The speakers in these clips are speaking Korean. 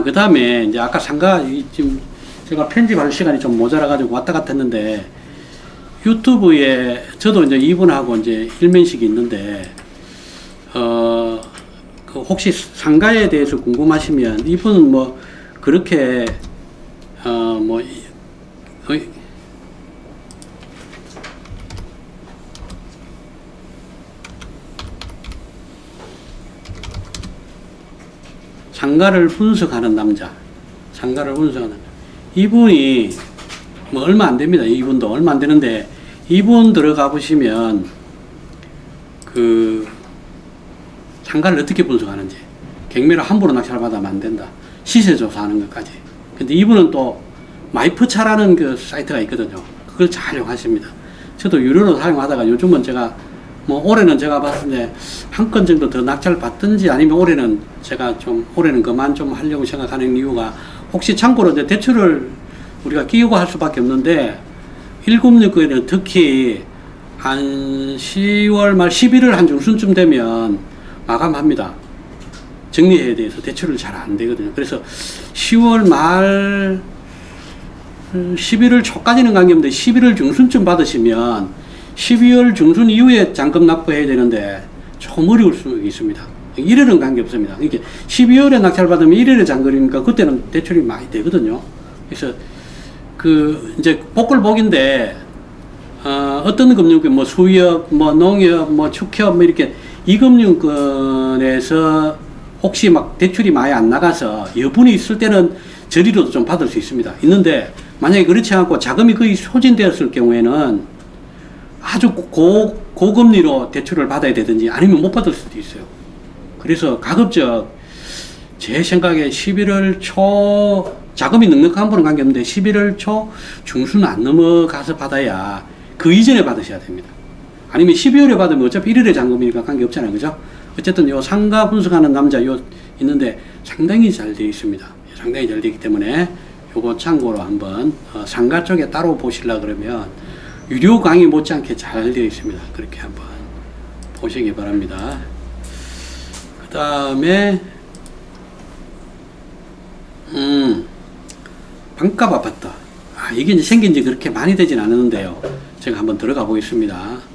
그 다음에 이제 아까 상가 지금 제가 편집할 시간이 좀 모자라가지고 왔다 갔다 했는데 유튜브에 저도 이제 이분하고 이제 일면식이 있는데 그 혹시 상가에 대해서 궁금하시면 이분은 뭐 그렇게 뭐 상가를 분석하는 남자, 상가를 분석하는 이분이 뭐 얼마 안 됩니다. 이분도 얼마 안 되는데 이분 들어가 보시면 그 상가를 어떻게 분석하는지, 경매를 함부로 낙찰 받으면 안 된다, 시세 조사하는 것까지. 근데 이분은 또 마이프차라는 그 사이트가 있거든요. 그걸 잘 이용하십니다. 저도 유료로 사용하다가 요즘은 제가 뭐 올해는 제가 봤을 때 한 건 정도 더 낙찰 받든지 아니면 올해는 제가 좀 올해는 그만 좀 하려고 생각하는 이유가 혹시 참고로 이제 대출을 우리가 끼우고 할 수밖에 없는데 1금융권은 특히 한 10월 말 11월 한 중순쯤 되면 마감합니다. 정리해야 돼서 대출을 잘 안 되거든요. 그래서 10월 말 11월 초까지는 관계없는데 11월 중순쯤 받으시면 12월 중순 이후에 잔금 납부해야 되는데 조금 어려울 수 있습니다. 1월은 관계없습니다. 이게 12월에 낙찰 받으면 1월에 잔금이니까 그때는 대출이 많이 되거든요. 그래서 그 이제 복글복인데 어떤 금융권 뭐 수협, 뭐 농협, 뭐 축협 뭐 이렇게 이 금융권에서 혹시 막 대출이 많이 안 나가서 여분이 있을 때는 저리로도 좀 받을 수 있습니다. 있는데 만약에 그렇지 않고 자금이 거의 소진되었을 경우에는 아주 고금리로 대출을 받아야 되든지 아니면 못 받을 수도 있어요. 그래서 가급적 제 생각에 11월 초 자금이 넉넉한 분은 관계없는데 11월 초 중순 안 넘어가서 받아야 그 이전에 받으셔야 됩니다. 아니면 12월에 받으면 어차피 1월에 잔금이니까 관계없잖아요. 그죠? 어쨌든 요 상가 분석하는 남자 요 있는데 상당히 잘 되어 있습니다. 상당히 잘 되기 때문에 요거 참고로 한번 상가 쪽에 따로 보시려 그러면 유료 강의 못지않게 잘 되어 있습니다. 그렇게 한번 보시기 바랍니다. 그 다음에 반값 아파트. 이게 이제 생긴 지 그렇게 많이 되진 않았는데요. 제가 한번 들어가 보겠습니다.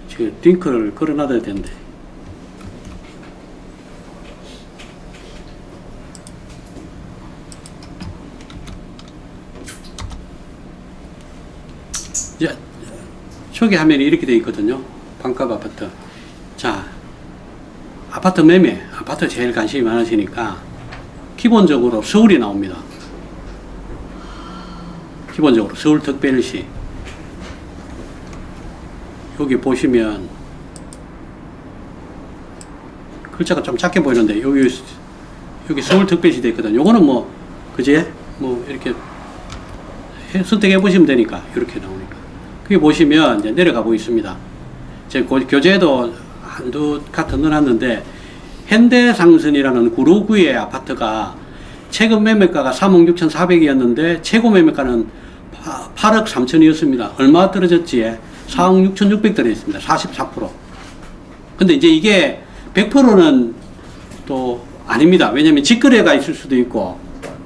지금 링크를 걸어놔야 되는데. 이제 초기 화면이 이렇게 되어 있거든요. 반값 아파트. 자, 아파트 매매, 아파트 제일 관심이 많으시니까 기본적으로 서울이 나옵니다. 기본적으로 서울특별시. 여기 보시면 글자가 좀 작게 보이는데 여기 서울특별시 되어 있거든요. 요거는 뭐 그제 뭐 이렇게 선택해 보시면 되니까 이렇게 나오니까 거기 보시면 이제 내려가 보겠습니다. 제 교재도 한두 카트 넣어놨는데 현대상선이라는 구로구의 아파트가 최근 매매가가 3억 6,400이었는데 최고 매매가는 8억 3천이었습니다. 얼마 떨어졌지? 4억 6,600 떨어졌습니다. 44%. 근데 이제 이게 100%는 또 아닙니다. 왜냐면 직거래가 있을 수도 있고,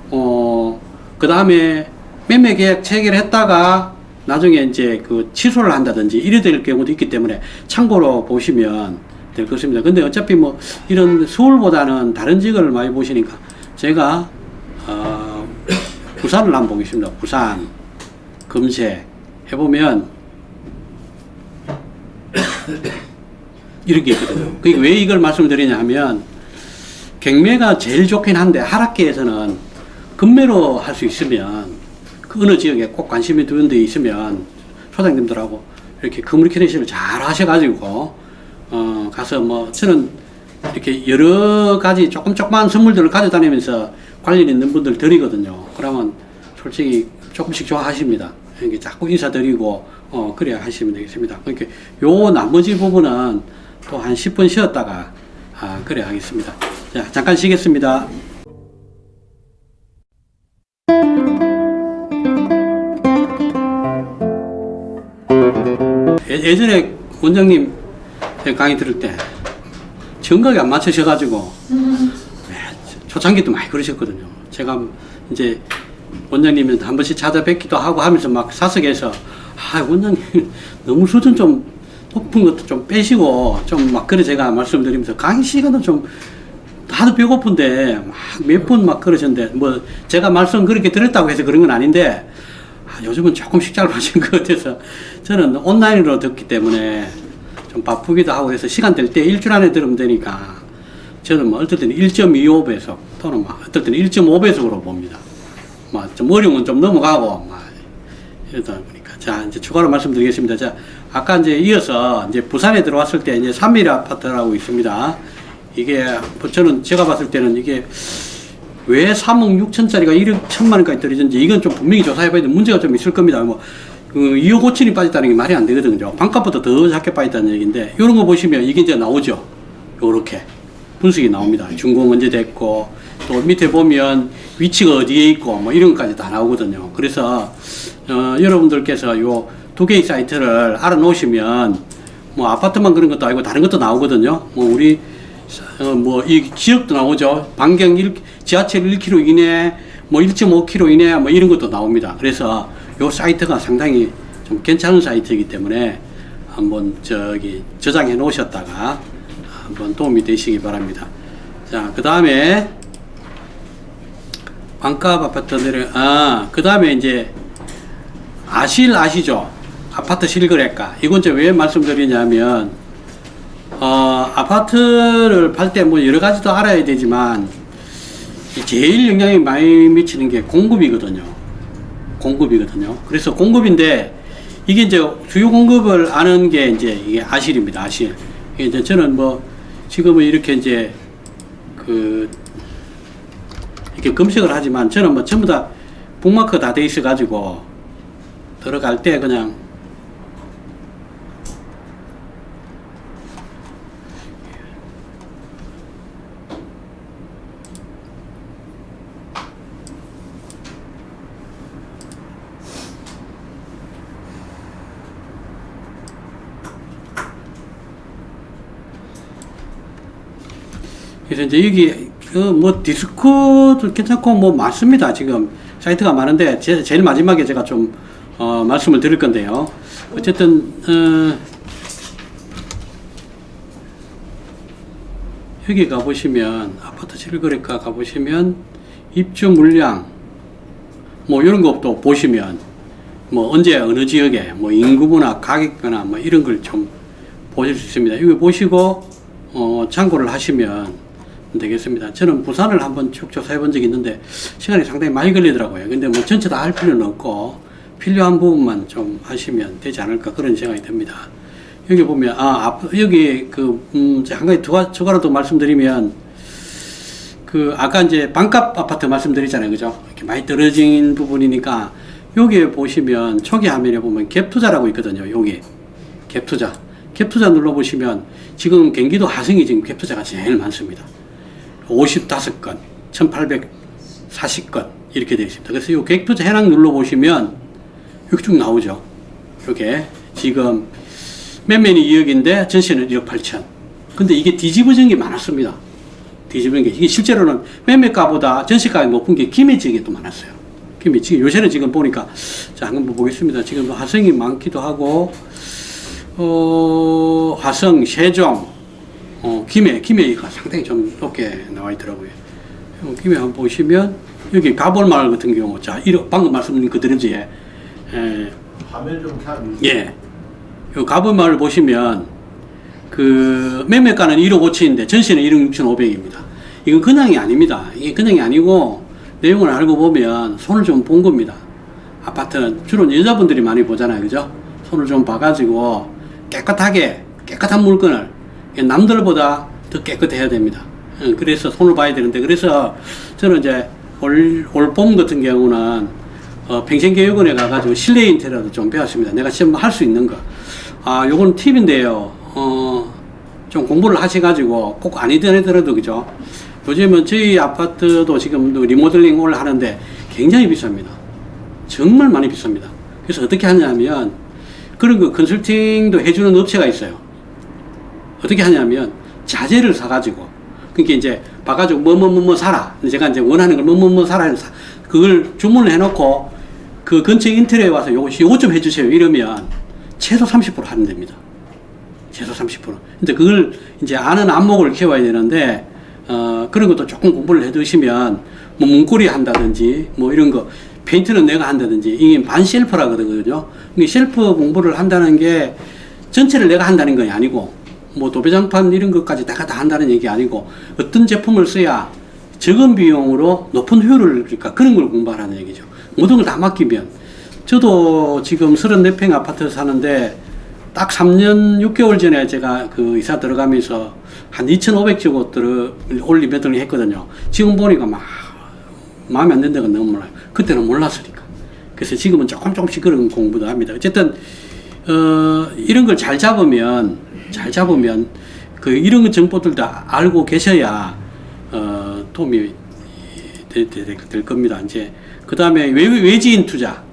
그 다음에 매매 계약 체결했다가 나중에 이제 그 취소를 한다든지 이래 될 경우도 있기 때문에 참고로 보시면 될 것입니다. 근데 어차피 뭐 이런 서울보다는 다른 지역을 많이 보시니까 제가, 부산을 한번 보겠습니다. 부산 검색 해보면 이런 게 있거든요. 그러니까 왜 이걸 말씀드리냐 하면 경매가 제일 좋긴 한데 하락기에서는 급매로 할 수 있으면 그 어느 지역에 꼭 관심이 두는 데 있으면 소장님들하고 이렇게 커뮤니케이션을 잘 하셔가지고 가서 뭐 저는 이렇게 여러 가지 조그만 선물들을 가져다니면서 관련 있는 분들 드리거든요. 그러면 솔직히 조금씩 좋아하십니다. 이렇게 자꾸 인사드리고 그래야 하시면 되겠습니다. 그러니까 요 나머지 부분은 또 한 10분 쉬었다가 그래야 하겠습니다. 자, 잠깐 쉬겠습니다. 예전에 원장님 강의 들을 때 정각이 안 맞추셔가지고 초창기 때 많이 그러셨거든요. 제가 이제 원장님은 한 번씩 찾아뵙기도 하고 하면서 막 사석에서 원장님 너무 수준 좀 높은 것도 좀 빼시고 좀 막 그래 제가 말씀드리면서 강의 시간은 좀 다들 배고픈데 막 몇 번 막 그러셨는데 뭐 제가 말씀 그렇게 드렸다고 해서 그런 건 아닌데 요즘은 조금씩 짧아진 것 같아서 저는 온라인으로 듣기 때문에 좀 바쁘기도 하고 해서 시간 될 때 일주일 안에 들으면 되니까 저는 뭐 어떨 때는 1.25배속 또는 막 어떨 때는 1.5배속으로 봅니다. 막 좀 어려운 건 좀 넘어가고 막 이러다 보니까 자 이제 추가로 말씀드리겠습니다. 자 아까 이제 이어서 이제 부산에 들어왔을 때 이제 3mm 아파트라고 있습니다. 이게 저는 제가 봤을 때는 이게 왜 3억 6천짜리가 1억 1천만 원까지 떨어졌는지 이건 좀 분명히 조사해봐야 돼. 문제가 좀 있을 겁니다. 뭐 2억 5천이 빠졌다는 게 말이 안 되거든요. 반값보다 더 작게 빠졌다는 얘기인데 이런 거 보시면 이게 이제 나오죠. 요렇게 분석이 나옵니다. 준공 언제 됐고 또 밑에 보면 위치가 어디에 있고 뭐 이런 것까지 다 나오거든요. 그래서 여러분들께서 요 두 개의 사이트를 알아놓으시면 뭐 아파트만 그런 것도 아니고 다른 것도 나오거든요. 뭐 우리 뭐 이 지역도 나오죠. 반경 지하철 1km 이내, 뭐 1.5km 이내, 뭐 이런 것도 나옵니다. 그래서 요 사이트가 상당히 좀 괜찮은 사이트이기 때문에 한번 저장해 놓으셨다가 한번 도움이 되시기 바랍니다. 자, 그 다음에 반값 아파트 그 다음에 이제 아시죠? 아파트 실거래가. 이건 이제 왜 말씀드리냐면 아파트를 팔 때 뭐 여러 가지도 알아야 되지만 제일 영향이 많이 미치는 게 공급이거든요. 그래서 공급인데 이게 이제 주요 공급을 아는 게 이제 이게 아실입니다. 아실. 이제 저는 뭐 지금은 이렇게 이제 이렇게 검색을 하지만 저는 뭐 전부 다 북마크 다 돼 있어 가지고 들어갈 때 그냥 그래서 이제 여기 뭐 디스코도 괜찮고 뭐 많습니다. 지금 사이트가 많은데 제일 마지막에 제가 좀 말씀을 드릴 건데요. 어쨌든 여기 가보시면 아파트 실거래가 가보시면 입주 물량 뭐 이런 것도 보시면 뭐 언제 어느 지역에 뭐 인구나 가격이나 뭐 이런 걸 좀 보실 수 있습니다. 여기 보시고 참고를 하시면 되겠습니다. 저는 부산을 한번 쭉 조사해 본 적이 있는데 시간이 상당히 많이 걸리더라고요. 근데 뭐 전체 다 할 필요는 없고 필요한 부분만 좀 하시면 되지 않을까 그런 생각이 듭니다. 여기 보면 여기 한 가지 추가로 더 말씀드리면 아까 이제 반값 아파트 말씀드렸잖아요. 그죠? 이렇게 많이 떨어진 부분이니까 여기에 보시면 초기 화면에 보면 갭투자라고 있거든요. 여기 갭투자 눌러보시면 지금 경기도 하성이 지금 갭투자가 제일 많습니다. 55건, 1840건 이렇게 되어 있습니다. 그래서 이 갭투자 해당 눌러보시면 여기 쭉 나오죠. 이렇게 지금 매매는 2억인데 전세는 1억 8천. 근데 이게 뒤집어진 게 많았습니다. 뒤집어진 게 이게 실제로는 매매가보다 전세가가 높은 게 김해 지역이 또 많았어요. 김해 지역 요새는 지금 보니까 자 한번 보겠습니다. 지금 화성이 많기도 하고 화성, 세종, 김해가 상당히 좀 높게 나와 있더라고요. 김해 한번 보시면 여기 가볼마을 같은 경우 자 방금 말씀드린 그대로지. 화면 좀 예. 요 가볼마을 보시면 매매가는 1억 5천인데 전세는 1억 6,500입니다. 이건 그냥이 아닙니다. 이게 그냥이 아니고 내용을 알고 보면 손을 좀 본 겁니다. 아파트는 주로 여자분들이 많이 보잖아요. 그죠? 손을 좀 봐가지고 깨끗한 물건을 남들보다 더 깨끗해야 됩니다. 그래서 손을 봐야 되는데, 그래서 저는 이제 올봄 같은 경우는 평생교육원에 가가지고 실내 인테리어도 좀 배웠습니다. 내가 지금 할 수 있는 거. 요건 팁인데요. 좀 공부를 하셔가지고 꼭 아니더라도, 그죠? 요즘은 저희 아파트도 지금 리모델링을 하는데 굉장히 비쌉니다. 정말 많이 비쌉니다. 그래서 어떻게 하냐면, 그런 거 컨설팅도 해주는 업체가 있어요. 어떻게 하냐면, 자재를 사가지고, 그러니까 이제 봐가지고 뭐 사라. 제가 이제 원하는 걸 뭐 사라 해서 그걸 주문을 해놓고 그 근처 인테리어에 와서 요거 좀 해주세요. 이러면 최소 30% 할인됩니다. 최소 30%. 근데 그걸 이제 아는 안목을 키워야 되는데, 그런 것도 조금 공부를 해 두시면, 뭐 문고리 한다든지, 뭐 이런 거, 페인트는 내가 한다든지, 이게 반 셀프라 그러거든요. 셀프 공부를 한다는 게 전체를 내가 한다는 건 아니고, 뭐 도배장판 이런 것까지 내가 다 한다는 얘기 아니고, 어떤 제품을 써야 적은 비용으로 높은 효율을, 그러니까 그런 걸 공부하라는 얘기죠. 모든 걸 다 맡기면. 저도 지금 34평 아파트 사는데, 딱 3년 6개월 전에 제가 그 이사 들어가면서 한 2,500조 올 리모델링 했거든요. 지금 보니까 막 마음에 안 든다가 너무 몰라요. 그때는 몰랐으니까. 그래서 지금은 조금씩 그런 공부도 합니다. 어쨌든 이런 걸 잘 잡으면 그 이런 정보들도 알고 계셔야 도움이 될 겁니다. 이제 그 다음에 외지인 투자,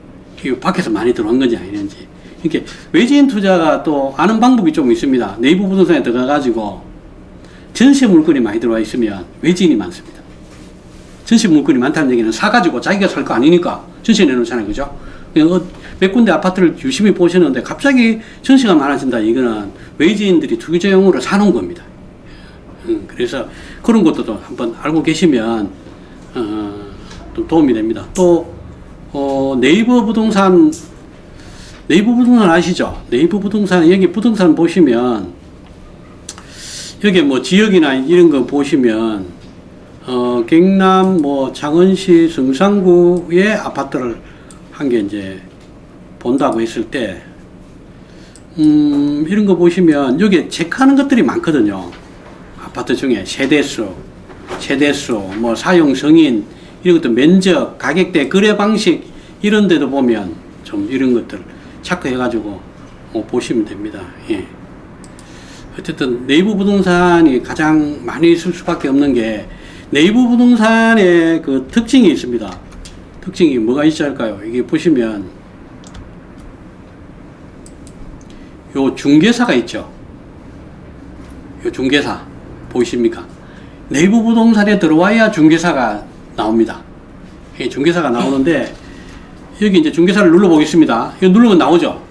이거 밖에서 많이 들어온 건지 아니는지. 이렇게 외지인 투자가 또 아는 방법이 좀 있습니다. 네이버 부동산에 들어가가지고 전세 물건이 많이 들어와 있으면 외지인이 많습니다. 전세 물건이 많다는 얘기는 사가지고 자기가 살 거 아니니까 전세 내놓잖아요. 그죠? 몇 군데 아파트를 유심히 보시는데 갑자기 전세가 많아진다. 이거는 외지인들이 투기자용으로 사놓은 겁니다. 그래서 그런 것도 한번 알고 계시면 좀 도움이 됩니다. 또 네이버 부동산 아시죠? 네이버 부동산, 여기 부동산 보시면 여기 뭐 지역이나 이런 거 보시면 경남 뭐 창원시 성산구의 아파트를 한 개 이제 본다고 했을 때 이런 거 보시면 여기 체크하는 것들이 많거든요. 아파트 중에 세대수, 뭐 사용 성인, 이런 것도 면적, 가격대, 거래 방식 이런 데도 보면 좀 이런 것들 체크해가지고 보시면 됩니다. 예. 어쨌든 네이버 부동산이 가장 많이 쓸 수밖에 없는 게, 네이버 부동산의 그 특징이 있습니다. 특징이 뭐가 있을까요? 이게 보시면 요 중개사가 있죠. 요 중개사 보이십니까? 네이버 부동산에 들어와야 중개사가 나옵니다. 이 중개사가 나오는데, 여기 이제 중개사를 눌러보겠습니다. 이거 누르면 나오죠?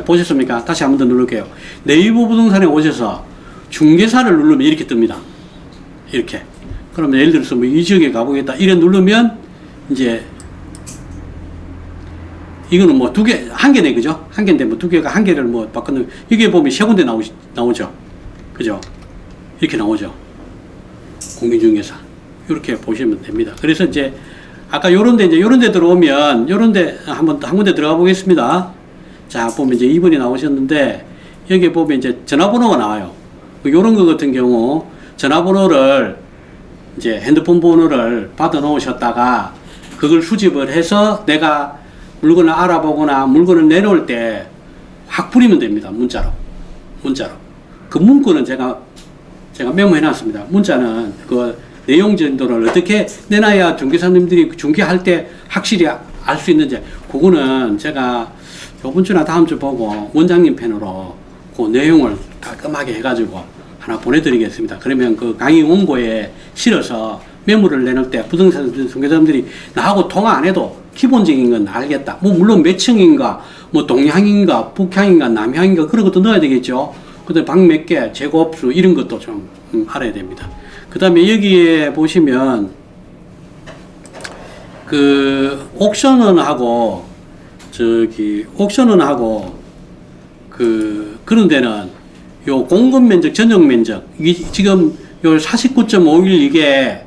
보셨습니까? 다시 한 번 더 누를게요. 네이버 부동산에 오셔서 중개사를 누르면 이렇게 뜹니다. 이렇게. 그러면 예를 들어서 뭐 이 지역에 가보겠다. 이래 누르면 이제 이거는 뭐 한 개네, 그죠? 한 개인데 뭐 두 개가 한 개를 뭐 바꾸는, 여기에 보면 세 군데 나오죠? 그죠? 이렇게 나오죠? 공인중개사. 이렇게 보시면 됩니다. 그래서 이제 아까 요런 데 들어오면, 한 군데 들어가 보겠습니다. 자, 보면 이제 2번이 나오셨는데, 여기 보면 이제 전화번호가 나와요. 요런 거 같은 경우, 전화번호를, 이제 핸드폰 번호를 받아 놓으셨다가, 그걸 수집을 해서 내가 물건을 알아보거나 물건을 내놓을 때 확 뿌리면 됩니다. 문자로. 그 문구는 제가 메모해 놨습니다. 문자는 그 내용 정도를 어떻게 내놔야 중개사님들이 중개할 때 확실히 알 수 있는지, 그거는 제가 요번 주나 다음 주 보고 원장님 펜으로 그 내용을 깔끔하게 해가지고 하나 보내드리겠습니다. 그러면 그 강의 원고에 실어서 매물을 내놓을 때 부동산 중개사님들이 나하고 통화 안 해도 기본적인 건 알겠다. 뭐 물론 몇 층인가, 뭐 동향인가, 북향인가, 남향인가 그런 것도 넣어야 되겠죠. 그다음에 방 몇 개, 제곱수 이런 것도 좀 알아야 됩니다. 그 다음에 여기에 보시면 그 옥션원하고 그런 데는 요 공급 면적, 전용 면적, 이게 지금 요 49.51 이게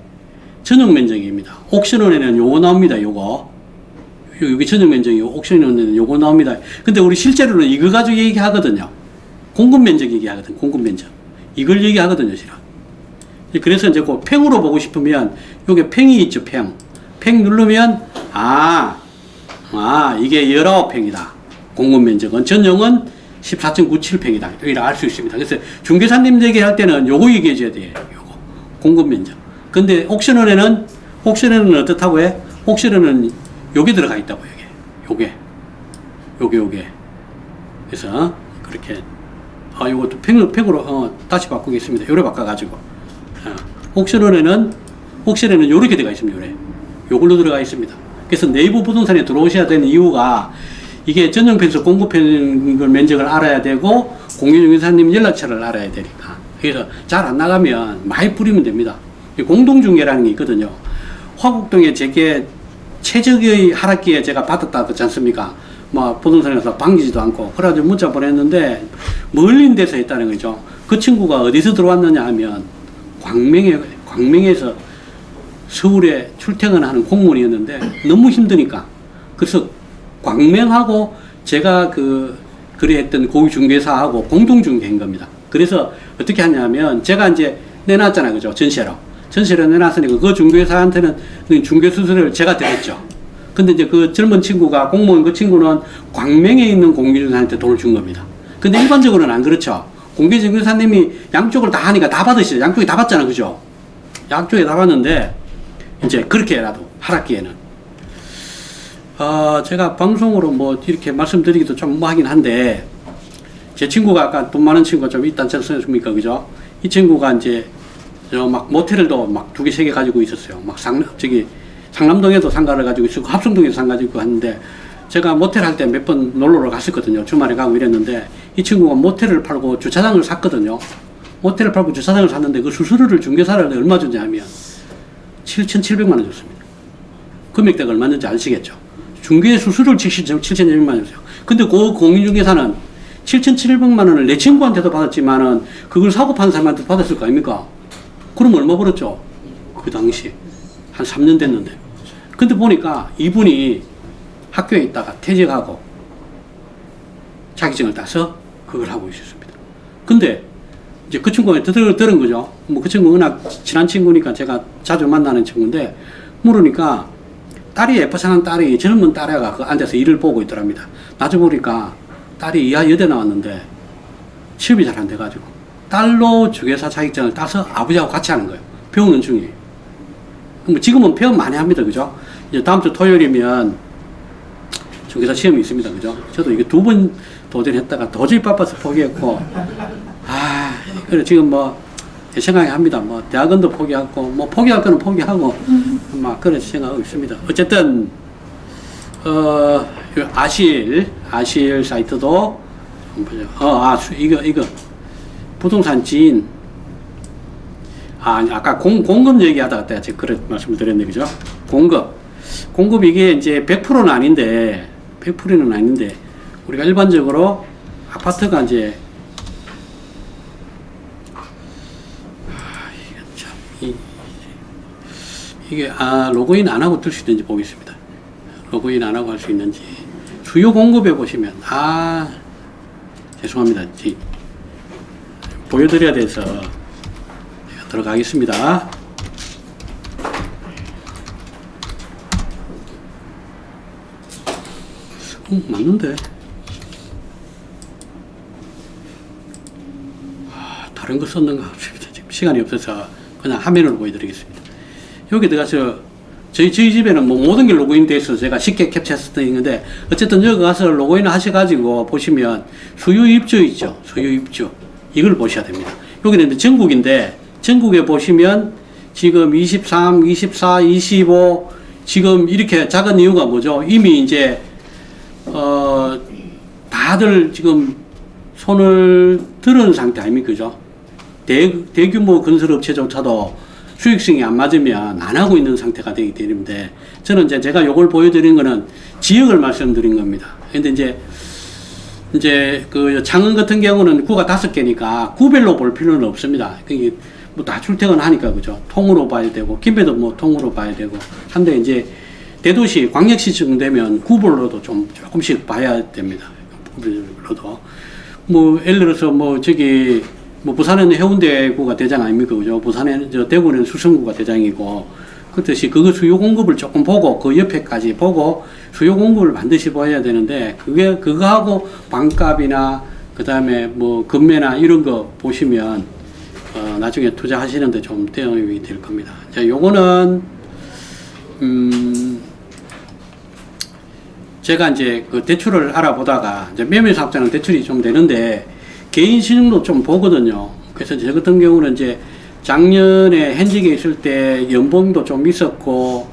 전용 면적입니다. 옥션원에는 요거 나옵니다. 요거 여기 전용 면적이 옥션은 요거 나옵니다. 근데 우리 실제로는 이거 가지고 얘기하거든요. 공급 면적 얘기하거든. 공급 면적. 이걸 얘기하거든요, 실은. 그래서 이제 그 팽으로 보고 싶으면 요게 팽이 있죠, 팽. 팽 누르면 이게 19팽이다. 공급 면적은 전용은 14.97팽이다. 이렇게 알 수 있습니다. 그래서 중개사님 얘기할 때는 요거 얘기해 줘야 돼요. 요거. 공급 면적. 근데 옥션원에는 어떻다고 해? 옥션원은 요게 들어가 있다고 요게. 그래서 그렇게 요것도 팽으로 다시 바꾸겠습니다. 요래 바꿔가지고 옥션원에는 요렇게 들어가 있습니다. 요걸로 들어가 있습니다. 그래서 네이버 부동산에 들어오셔야 되는 이유가 이게 전용 펜스 공급형 면적을 알아야 되고 공인중개사님 연락처를 알아야 되니까. 그래서 잘 안 나가면 많이 뿌리면 됩니다. 공동중개라는 게 있거든요. 화곡동에 제게 최적의 하락기에 제가 받았다 그렇지 않습니까? 뭐 부동산에서 반기지도 않고 그래가지고 문자 보냈는데 멀린 데서 했다는 거죠. 그 친구가 어디서 들어왔느냐 하면 광명에서 서울에 출퇴근하는 공무원이었는데 너무 힘드니까 그래서 광명하고 제가 그래 했던 고위중개사하고 공동중개한 겁니다. 그래서 어떻게 하냐면 제가 이제 내놨잖아요, 그죠? 전세로 내놨으니까 그 중개사한테는 중개수수료를 제가 드렸죠. 근데 이제 그 젊은 친구가 공무원 그 친구는 광명에 있는 공개중개사한테 돈을 준 겁니다. 근데 일반적으로는 안 그렇죠. 공개중개사님이 양쪽을 다 하니까 다 받으시죠. 양쪽이 다 받잖아, 그죠? 양쪽에 다 받는데 이제 그렇게라도 하락기에는 제가 방송으로 뭐 이렇게 말씀드리기도 좀 하긴 한데 제 친구가 아까 돈 많은 친구가 좀 있지 않습니까, 그죠? 이 친구가 이제 막 모텔도 막 2개, 3개 가지고 있었어요. 막 상남동에도 상가를 가지고 있었고 합성동에도 상가 가지고 갔는데 제가 모텔 할 때 몇 번 놀러를 갔었거든요. 주말에 가고 이랬는데 이 친구가 모텔을 팔고 주차장을 샀거든요. 모텔을 팔고 주차장을 샀는데 그 수수료를 중개사를 얼마 줬냐면 7,700만 원 줬습니다. 금액대가 얼마인지 아시겠죠? 중개 수수료를 7,700만 원 줬어요. 근데 그 공인중개사는 7,700만 원을 내 친구한테도 받았지만은 그걸 사고 파는 사람한테 받았을 거 아닙니까? 그럼 얼마 벌었죠? 그 당시 한 3년 됐는데. 근데 보니까 이분이 학교에 있다가 퇴직하고 자격증을 따서 그걸 하고 있었습니다. 근데 이제 그 친구가 들은 거죠. 뭐 그 친구 워낙 친한 친구니까 제가 자주 만나는 친구인데 물으니까 딸이 예뻐상한 딸이 젊은 딸애가 그 앉아서 일을 보고 있더랍니다. 나중에 보니까 딸이 이하 여대 나왔는데 취업이 잘 안 돼가지고 딸로 주계사 자격증을 따서 아버지하고 같이 하는 거예요. 배우는 중이에요. 뭐 지금은 배움 많이 합니다. 그죠? 이제 다음 주 토요일이면 주계사 시험이 있습니다. 그죠? 저도 이게 2번 도전했다가 도저히 바빠서 포기했고 그래 지금 뭐 제 생각에 합니다. 뭐 대학원도 포기하고 뭐 포기할 거는 포기하고 막 그런 생각하고 있습니다. 어쨌든 아실 사이트도 한번 보죠. 이거 부동산 지인 아까 공급 얘기하다가 제가 그런 말씀을 드렸네, 그죠? 공급 이게 이제 100%는 아닌데 우리가 일반적으로 아파트가 이제 이게 로그인 안 하고 뜰 수 있는지 보겠습니다. 로그인 안 하고 할 수 있는지 주요 공급에 보시면 죄송합니다. 보여드려야 돼서 들어가겠습니다. 맞는데 다른 거 썼는가 없습니다. 지금 시간이 없어서 그냥 화면으로 보여드리겠습니다. 여기 들어가서 저희 집에는 뭐 모든 게 로그인 돼 있어서 제가 쉽게 캡처해서 있는데 어쨌든 여기 가서 로그인을 하셔가지고 보시면 수요 입주 있죠. 수요 입주 이걸 보셔야 됩니다. 여기는 이제 전국인데 전국에 보시면 지금 23, 24, 25 지금 이렇게 작은 이유가 뭐죠? 이미 이제 다들 지금 손을 들은 상태 아닙니까? 그죠? 대규모 건설업체조차도 수익성이 안 맞으면 안 하고 있는 상태가 되기 때문에 저는 이제 제가 요걸 보여드린 거는 지역을 말씀드린 겁니다. 근데 이제 그 창원 같은 경우는 구가 5개니까 구별로 볼 필요는 없습니다. 그게 뭐 다 출퇴근하니까 그죠? 통으로 봐야 되고 김배도 뭐 통으로 봐야 되고 한데 이제 대도시, 광역시쯤 되면 구별로도 좀 조금씩 봐야 됩니다. 구별로도. 뭐, 예를 들어서 뭐, 저기, 뭐, 부산은 해운대구가 대장 아닙니까? 그죠? 부산에, 대구는 수성구가 대장이고, 그렇듯이 그거 수요 공급을 조금 보고, 그 옆에까지 보고, 수요 공급을 반드시 봐야 되는데, 그거하고 방값이나, 그 다음에 뭐, 금매나 이런 거 보시면, 나중에 투자하시는데 좀 도움이 될 겁니다. 자, 요거는, 제가 이제 그 대출을 알아보다가, 이제 매매사업자는 대출이 좀 되는데, 개인 신용도 좀 보거든요. 그래서 저 같은 경우는 이제 작년에 현직에 있을 때 연봉도 좀 있었고,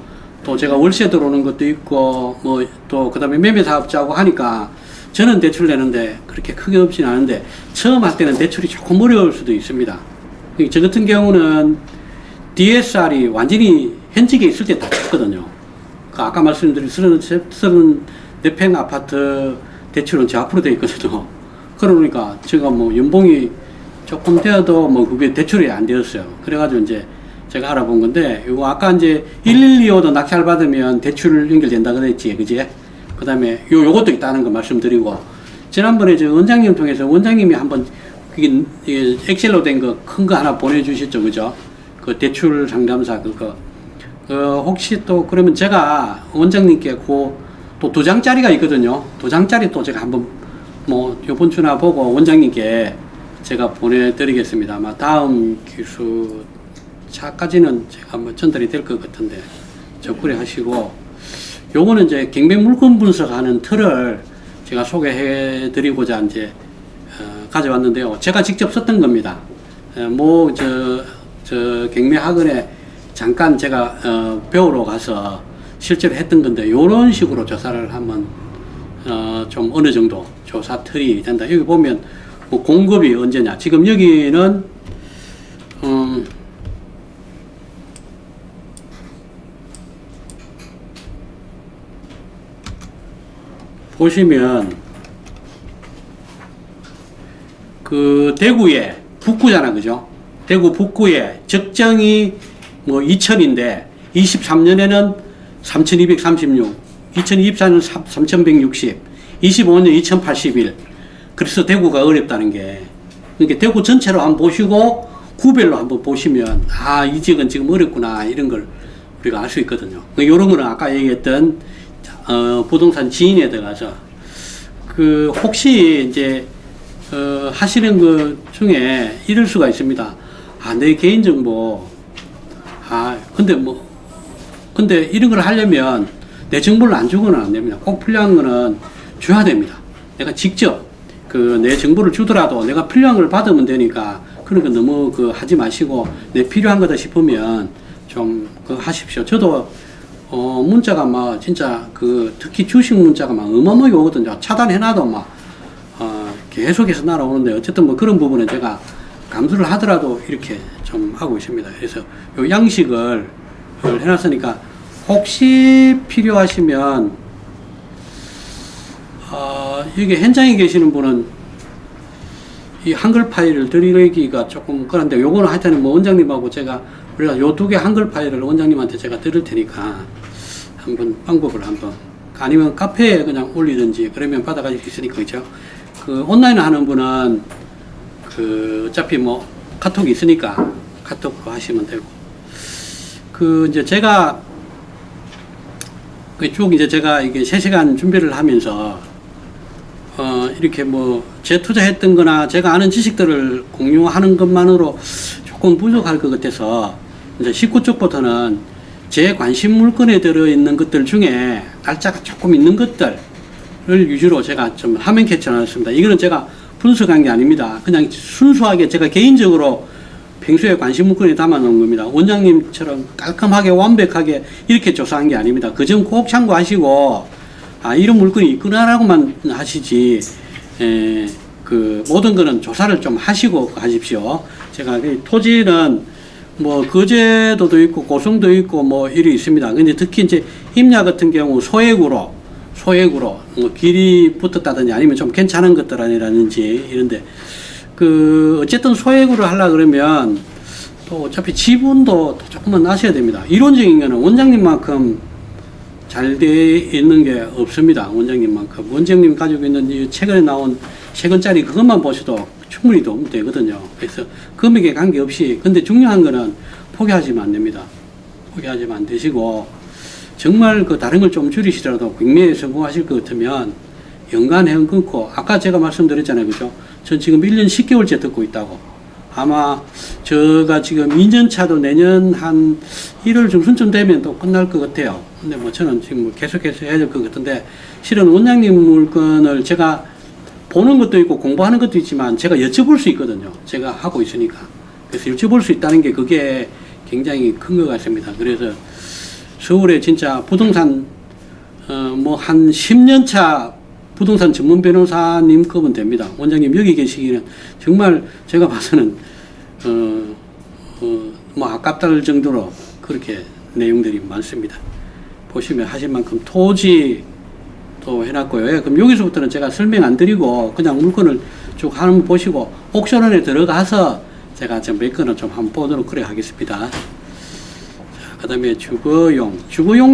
또 제가 월세 들어오는 것도 있고, 뭐, 또 그 다음에 매매사업자하고 하니까, 저는 대출 내는데 그렇게 크게 없진 않은데, 처음 할 때는 대출이 조금 어려울 수도 있습니다. 저 같은 경우는 DSR이 완전히 현직에 있을 때 다 쳤거든요. 그 아까 말씀드린 34평 아파트 대출은 제 앞으로 돼 있거든요. 그러니까 제가 뭐 연봉이 조금 되어도 뭐 그게 대출이 안 되었어요. 그래가지고 이제 제가 알아본 건데, 이거 아까 이제 1125도 낙찰 받으면 대출 연결된다 그랬지, 그지? 그 다음에 요것도 있다는 거 말씀드리고, 지난번에 저 원장님 통해서 원장님이 한번 그게 엑셀로 된 거 큰 거 하나 보내주셨죠, 그죠? 그 대출 상담사 그거. 혹시 또 그러면 제가 원장님께 또 2장짜리가 있거든요. 2장짜리 또 제가 한번 뭐 요번 주나 보고 원장님께 제가 보내드리겠습니다. 아마 다음 기수 차까지는 제가 한번 전달이 될 것 같은데 적구리 하시고, 요거는 이제 경매 물건 분석하는 틀을 제가 소개해드리고자 이제 가져왔는데요. 제가 직접 썼던 겁니다. 뭐 저 경매 학원에 잠깐 제가 배우러 가서 실제로 했던 건데, 요런 식으로 조사를 하면 좀 어느 정도 조사 틀이 된다. 여기 보면 뭐 공급이 언제냐. 지금 여기는 보시면 그 대구에 북구잖아, 그죠? 대구 북구에 적정이 뭐 2000인데 23년에는 3236, 2024년 3160, 25년 2081. 그래서 대구가 어렵다는 게, 그러니까 대구 전체로 한번 보시고 구별로 한번 보시면 이 지역은 지금 어렵구나 이런 걸 우리가 알 수 있거든요. 이런 거는 아까 얘기했던 부동산 지인에 들어가서 그 혹시 이제 하시는 것 중에 이럴 수가 있습니다. 내 개인정보, 근데 이런 걸 하려면 내 정보를 안 주고는 안 됩니다. 꼭 필요한 거는 줘야 됩니다. 내가 직접 내 정보를 주더라도 내가 필요한 걸 받으면 되니까, 그런 거 너무 하지 마시고, 내 필요한 거다 싶으면 좀 하십시오. 저도 문자가 막 진짜 특히 주식 문자가 막 어마어마하게 오거든요. 차단해놔도 막 계속해서 날아오는데, 어쨌든 뭐 그런 부분은 제가 감수를 하더라도 이렇게 좀 하고 있습니다. 그래서 요 양식을 해놨으니까 혹시 필요하시면 이게 현장에 계시는 분은 이 한글 파일을 드리기가 조금 그런데, 요거는 하여튼 뭐 원장님하고 제가 요 2개 한글 파일을 원장님한테 제가 드릴 테니까 한번 방법을 한번, 아니면 카페에 그냥 올리든지 그러면 받아가실 수 있으니까, 그죠? 온라인 하는 분은 어차피 뭐 카톡이 있으니까 카톡으로 하시면 되고, 이제 제가 쭉 이제 제가 이게 3시간 준비를 하면서 이렇게 뭐 재투자했던 거나 제가 아는 지식들을 공유하는 것만으로 조금 부족할 것 같아서, 이제 19쪽부터는 제 관심 물건에 들어있는 것들 중에 날짜가 조금 있는 것들을 위주로 제가 좀 화면 캡처해놨습니다. 이거는 제가 분석한 게 아닙니다. 그냥 순수하게 제가 개인적으로 평소에 관심 물건에 담아놓은 겁니다. 원장님처럼 깔끔하게 완벽하게 이렇게 조사한 게 아닙니다. 그 점 꼭 참고하시고, 이런 물건이 있구나라고만 하시지, 모든 거는 조사를 좀 하시고 하십시오. 제가 토지는 뭐 거제도도 있고 고성도 있고 뭐 일이 있습니다. 근데 특히 이제 임야 같은 경우 소액으로 뭐 길이 붙었다든지 아니면 좀 괜찮은 것들이라든지 이런데, 어쨌든 소액으로 하려 그러면 또 어차피 지분도 조금만 나셔야 됩니다. 이론적인 거는 원장님만큼 잘 돼 있는 게 없습니다. 원장님만큼. 원장님 가지고 있는 이 최근에 나온 세 권짜리 그것만 보셔도 충분히 도움 되거든요. 그래서 금액에 관계없이, 근데 중요한 거는 포기하시면 안 됩니다. 포기하시면 안 되시고, 정말 그 다른 걸 좀 줄이시더라도 백매에 성공하실 것 같으면 연간 회원 끊고, 아까 제가 말씀드렸잖아요. 그죠? 전 지금 1년 10개월째 듣고 있다고. 아마 제가 지금 2년 차도 내년 한 1월 중순쯤 되면 또 끝날 것 같아요. 근데 뭐 저는 지금 뭐 계속해서 해야 될 것 같은데, 실은 원장님 물건을 제가 보는 것도 있고 공부하는 것도 있지만 제가 여쭤볼 수 있거든요. 제가 하고 있으니까. 그래서 여쭤볼 수 있다는 게 그게 굉장히 큰 것 같습니다. 그래서 서울에 진짜 부동산 뭐 한 10년 차 부동산 전문 변호사님급은 됩니다. 원장님 여기 계시기는 정말 제가 봐서는 뭐 아깝다를 정도로 그렇게 내용들이 많습니다. 보시면 하실 만큼 토지도 해놨고요. 예, 그럼 여기서부터는 제가 설명 안 드리고 그냥 물건을 쭉 한번 보시고 옥션원에 들어가서 제가 좀 몇 건을 좀 한번 보도록 그래 하겠습니다. 그 다음에 주거용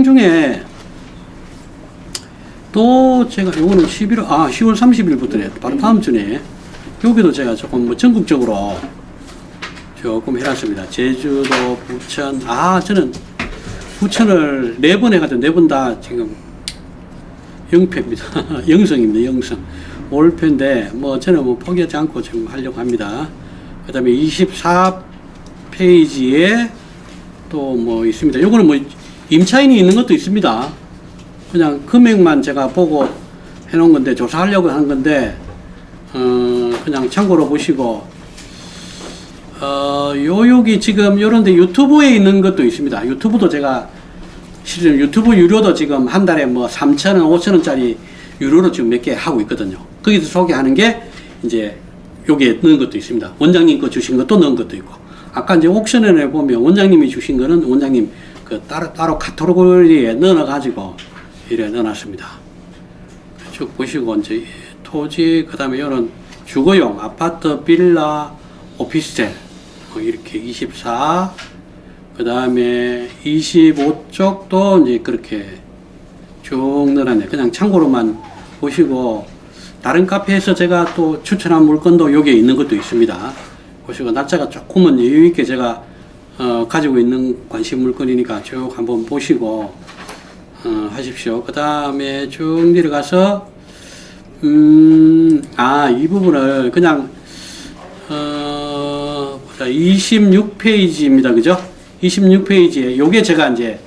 중에 또 제가 요거는 10월 30일부터네. 바로 다음 주네. 여기도 제가 조금 뭐 전국적으로 조금 해놨습니다. 제주도, 부천, 저는 부천을 4번 해가지고 4번 다 지금 영패입니다. 영성입니다. 영성. 올패인데, 뭐 저는 뭐 포기하지 않고 지금 하려고 합니다. 그 다음에 24페이지에 또 뭐 있습니다. 요거는 뭐 임차인이 있는 것도 있습니다. 그냥 금액만 제가 보고 해놓은 건데, 조사하려고 한 건데, 그냥 참고로 보시고, 여기 지금 요런데 유튜브에 있는 것도 있습니다. 유튜브도 제가 실은 유튜브 유료도 지금 한 달에 뭐 3,000원, 5,000원짜리 유료로 지금 몇 개 하고 있거든요. 거기서 소개하는 게 이제 여기에 넣은 것도 있습니다. 원장님 거 주신 것도 넣은 것도 있고. 아까 이제 옥션에 보면 원장님이 주신 거는 원장님 그 따로 카테고리에 넣어가지고 이래 넣어놨습니다. 쭉 보시고 이제 토지, 그 다음에 이런 주거용 아파트, 빌라, 오피스텔 이렇게 24, 그 다음에 25쪽도 이제 그렇게 쭉 넣어놨네. 그냥 참고로만 보시고, 다른 카페에서 제가 또 추천한 물건도 여기에 있는 것도 있습니다. 보시고 날짜가 조금은 여유 있게 제가 가지고 있는 관심 물건이니까 쭉 한번 보시고 하십시오. 그 다음에 쭉 내려가서 이 부분을 그냥 26페이지입니다. 그죠? 26페이지에 요게 제가 이제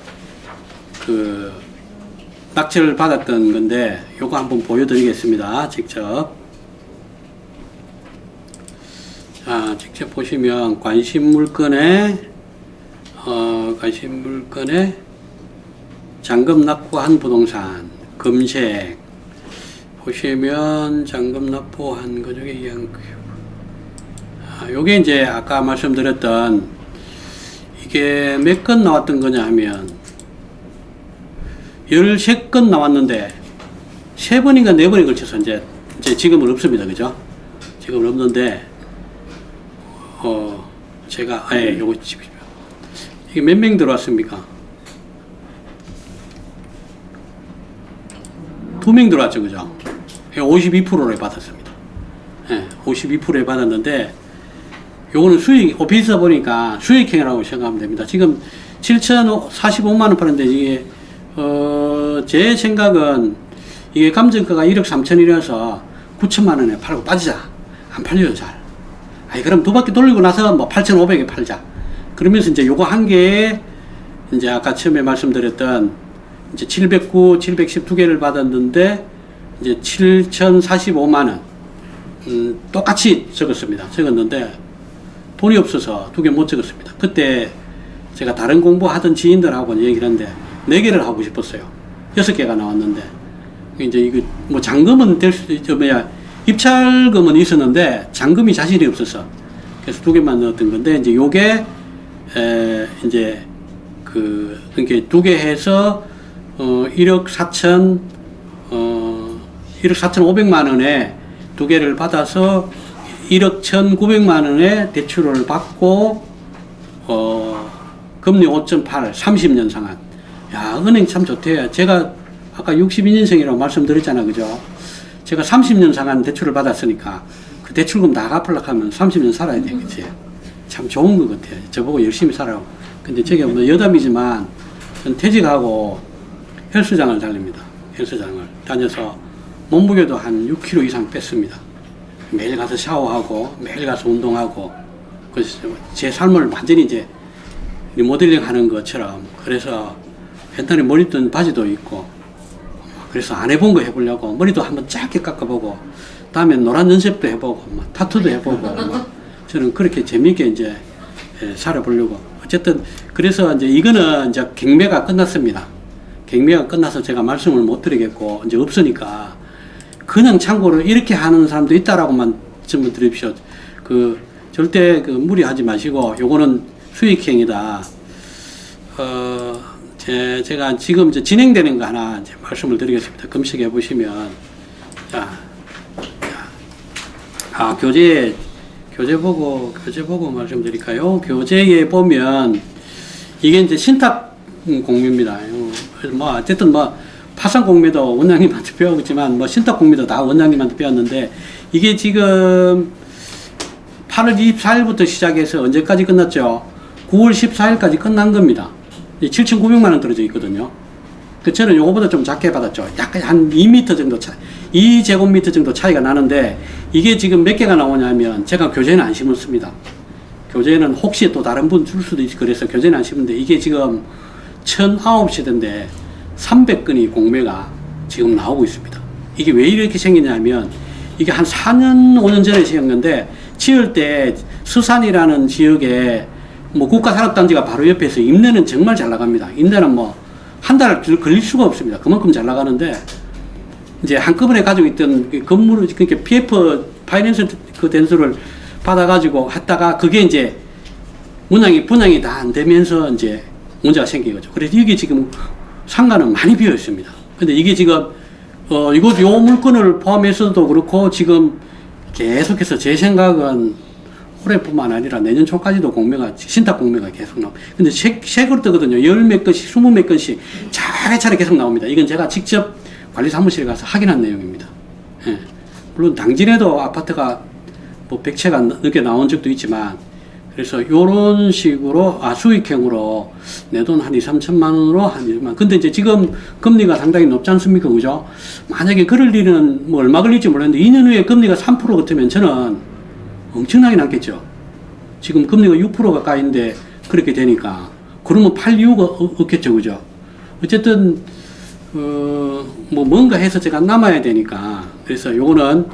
그 낙찰을 받았던 건데 요거 한번 보여드리겠습니다. 직접. 직접 보시면 관심 물건에 잔금 납부한 부동산 검색 보시면 잔금 납부한 거 중에 요게 이제 아까 말씀드렸던 이게 몇 건 나왔던 거냐 하면 13건 나왔는데 3번인가 4번에 걸쳐서 이제 지금은 없습니다. 그죠? 지금은 없는데 제가 요거 이게 몇 명 들어왔습니까? 2명 들어왔죠. 그죠? 52%를 받았습니다. 52%에 받았는데 요거는 수익, 오피스다 보니까 수익행위라고 생각하면 됩니다. 지금 7,045만원 파는데 이게 제 생각은 이게 감정가가 1억 3천이라서 9천만원에 팔고 빠지자. 안 팔려요, 잘. 그럼 2바퀴 돌리고 나서 뭐 8,500에 팔자. 그러면서 이제 요거 한 개에 이제 아까 처음에 말씀드렸던 이제 709, 712개를 받았는데 이제 7,045만원. 똑같이 적었는데 돈이 없어서 2개 못 적었습니다. 그때 제가 다른 공부하던 지인들하고 얘기를 했는데 4개를 하고 싶었어요. 6개가 나왔는데 이제 이거 뭐 잔금은 될 수도 있죠. 입찰금은 있었는데 잔금이 자신이 없어서 그래서 2개만 넣었던 건데 이제 요게 이제 그러니까 2개 해서 1억 4,500만 원에 2개를 받아서 1억 1,900만 원의 대출을 받고 금리 5.8 30년 상환 야, 은행 참 좋대. 제가 아까 62년생이라고 말씀드렸잖아, 그죠? 제가 30년 상한 대출을 받았으니까 그 대출금 다 갚으려고 하면 30년 살아야 돼, 그치? 참 좋은 것 같아. 저보고 열심히 살아라고. 근데 저게 뭐 여담이지만 전 퇴직하고 헬스장을 달립니다. 헬스장을 다녀서 몸무게도 한 6kg 이상 뺐습니다. 매일 가서 샤워하고 매일 가서 운동하고 그래서 제 삶을 완전히 이제 리모델링 하는 것처럼 그래서 옛날에 머리 뜬 바지도 있고 그래서 안 해본 거 해보려고 머리도 한번 짧게 깎아보고 다음에 노란 연습도 해보고 타투도 해보고 저는 그렇게 재미있게 이제 살아보려고 어쨌든 그래서 이제 이거는 이제 경매가 끝났습니다. 경매가 끝나서 제가 말씀을 못 드리겠고 이제 없으니까 그냥 참고로 이렇게 하는 사람도 있다라고만 좀 드립시오. 그 절대 그 무리하지 마시고 요거는 수익형이다. 제가 지금 이제 진행되는 거 하나 이제 말씀을 드리겠습니다. 검색해 보시면 교재 보고 말씀드릴까요? 교재에 보면 이게 이제 신탁 공매입니다. 뭐 어쨌든 뭐 파산 공매도 원장님한테 배웠지만 뭐 신탁 공매도 다 원장님한테 배웠는데 이게 지금 8월 24일부터 시작해서 언제까지 끝났죠? 9월 14일까지 끝난 겁니다. 7,900만 원 떨어져 있거든요. 그 저는 요거보다 좀 작게 받았죠. 약간 한 2m 정도 2제곱미터 정도 차이가 나는데 이게 지금 몇 개가 나오냐면 제가 교재는 안 심었습니다. 교재는 혹시 또 다른 분 줄 수도 있고 그래서 교재는 안 심는데 이게 지금 1009세대인데 300건이 공매가 지금 나오고 있습니다. 이게 왜 이렇게 생기냐면 이게 한 4년 5년 전에 지은 건데 지을 때 서산이라는 지역에 뭐 국가산업단지가 바로 옆에서 임대는 정말 잘 나갑니다. 임대는 뭐 한 달 걸릴 수가 없습니다. 그만큼 잘 나가는데 이제 한꺼번에 가지고 있던 그 건물을 그러니까 PF 파이낸스 그 den수를 받아가지고 했다가 그게 이제 분양이 다 안 되면서 이제 문제가 생긴 거죠. 그래서 이게 지금 상가는 많이 비어 있습니다. 근데 이게 지금 요 물건을 포함해서도 그렇고 지금 계속해서 제 생각은 올해뿐만 아니라 내년 초까지도 신탁 공매가 계속 나옵니다. 근데 새 그릇거든요. 열 몇 건씩, 20몇 건씩 차례차례 계속 나옵니다. 이건 제가 직접 관리 사무실에 가서 확인한 내용입니다. 예. 물론 당진에도 아파트가 뭐 100채가 넘게 나온 적도 있지만 그래서 요런 식으로 수익형으로 내 돈 한 2, 3천만 원으로 한 1만. 근데 이제 지금 금리가 상당히 높지 않습니까? 그죠? 만약에 그럴 일은 뭐 얼마 걸릴지 몰랐는데 2년 후에 금리가 3% 같으면 저는 엄청나게 낮겠죠. 지금 금리가 6% 가까이인데 그렇게 되니까 그러면 팔 이유가 없겠죠, 그죠? 어쨌든 뭐 뭔가 해서 제가 남아야 되니까 그래서 요거는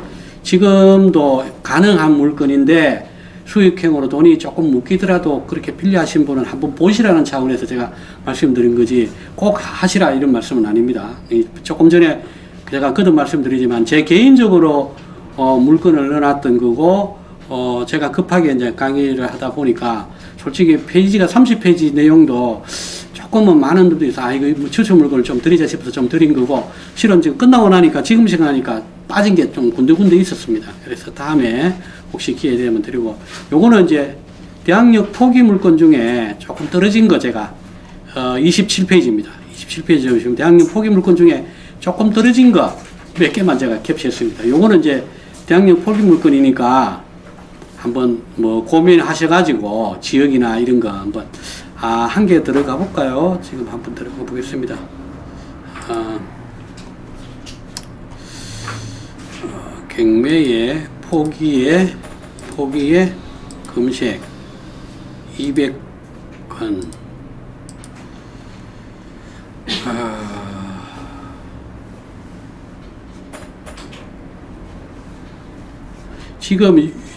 지금도 가능한 물건인데 수익형으로 돈이 조금 묶이더라도 그렇게 필요하신 분은 한번 보시라는 차원에서 제가 말씀드린 거지 꼭 하시라 이런 말씀은 아닙니다. 조금 전에 제가 거듭 말씀드리지만 제 개인적으로 물건을 넣어놨던 거고 제가 급하게 이제 강의를 하다 보니까 솔직히 페이지가 30페이지 내용도 조금은 많은 분들이 이거 뭐 추천 물건을 좀 드리자 싶어서 좀 드린 거고 실은 지금 끝나고 나니까 지금 생각하니까 빠진 게 좀 군데군데 있었습니다. 그래서 다음에 혹시 기회 되면 드리고 요거는 이제 대학력 포기 물건 중에 조금 떨어진 거 제가 27페이지입니다. 27페이지 보시면 대학력 포기 물건 중에 조금 떨어진 거 몇 개만 제가 캡처했습니다. 요거는 이제 대학력 포기 물건이니까 한번 뭐 고민하셔가지고 지역이나 이런 거 한번 한 개 들어가 볼까요? 지금 한번 들어가 보겠습니다. 경매에 포기에 검색 200건